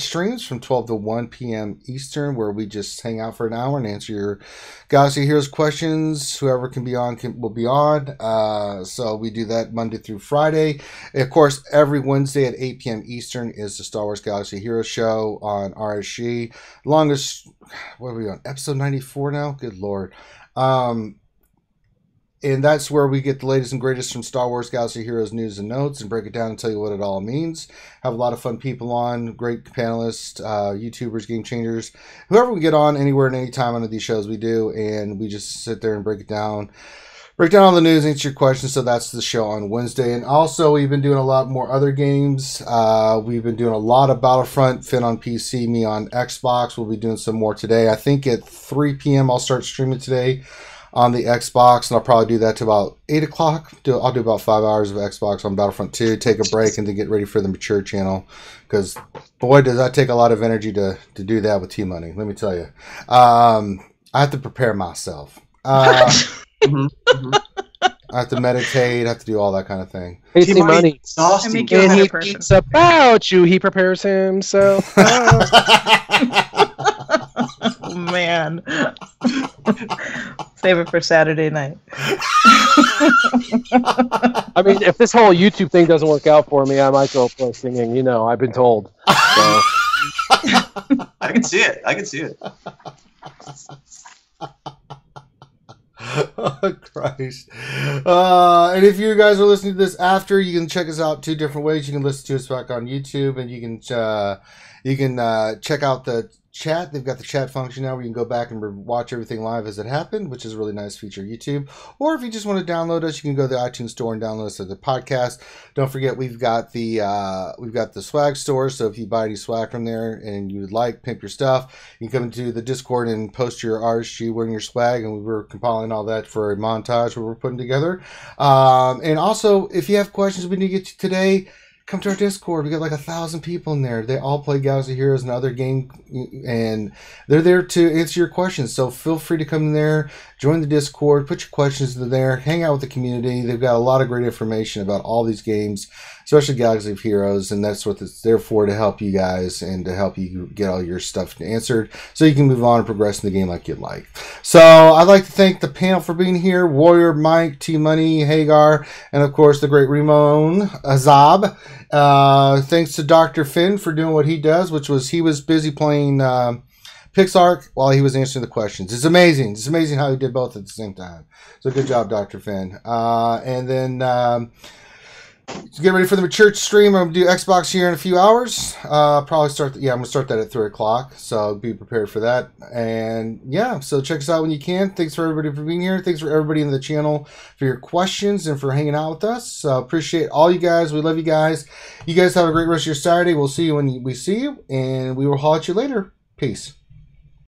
Speaker 1: streams from 12 to 1 p.m. Eastern, where we just hang out for an hour and answer your Galaxy Heroes questions. Whoever can be on will be on. So we do that Monday through Friday. Of course, every Wednesday at 8 p.m. Eastern is the Star Wars Galaxy Heroes show on RSG. Longest, what are we on? Episode 94 now? Good Lord. And that's where we get the latest and greatest from Star Wars Galaxy Heroes news and notes and break it down and tell you what it all means. Have a lot of fun people on, great panelists, YouTubers, game changers, whoever we get on anywhere and anytime on these shows we do, and we just sit there and break down all the news, answer your questions. So that's the show on Wednesday. And also we've been doing a lot more other games. We've been doing a lot of Battlefront, Finn on PC, me on Xbox. We'll be doing some more today. I think at 3 p.m. I'll start streaming today on the Xbox, and I'll probably do that to about 8 o'clock. I'll do about 5 hours of Xbox on Battlefront 2, take a break, and then get ready for the Mature channel. Because, boy, does that take a lot of energy to do that with Tmoney, let me tell you. I have to prepare myself. I have to meditate, I have to do all that kind of thing.
Speaker 3: Hey, Tmoney.
Speaker 5: I make you a
Speaker 3: And
Speaker 5: better
Speaker 3: he
Speaker 5: person.
Speaker 3: thinks about you. He prepares himself.
Speaker 5: Oh, man. Save it for Saturday night.
Speaker 3: I mean, if this whole YouTube thing doesn't work out for me, I might go play singing. I've been told. So.
Speaker 6: I can see it.
Speaker 1: Oh, Christ. And if you guys are listening to this after, you can check us out 2 different ways. You can listen to us back on YouTube, and you can check out the chat. They've got the chat function now where you can go back and watch everything live as it happened, which is a really nice feature of YouTube. Or if you just want to download us, you can go to the iTunes store and download us as a podcast. Don't forget we've got the swag store, so if you buy any swag from there and you would like pimp your stuff, you can come into the Discord and post your RSG wearing your swag, and we were compiling all that for a montage where we're putting together. And also, if you have questions we need to get to today, come to our Discord. We got like 1,000 people in there. They all play Galaxy of Heroes and other game, and they're there to answer your questions. So feel free to come in there, join the Discord, put your questions in there, hang out with the community. They've got a lot of great information about all these games, especially Galaxy of Heroes, and that's what it's there for, to help you guys and to help you get all your stuff answered so you can move on and progress in the game like you'd like. So I'd like to thank the panel for being here: Warrior, Mike, Tmoney, Hagar, and of course the great Ramon Azab. Thanks to Dr. Finn for doing what he does, which was he was busy playing Pixark while he was answering the questions. It's amazing. It's amazing how he did both at the same time. So good job, Dr. Finn. And then get ready for the church stream. I'm going to do Xbox here in a few hours. Probably start. I'm going to start that at 3 o'clock. So be prepared for that. And yeah, so check us out when you can. Thanks for everybody for being here. Thanks for everybody in the channel for your questions and for hanging out with us. Appreciate all you guys. We love you guys. You guys have a great rest of your Saturday. We'll see you when we see you, and we will holler at you later. Peace.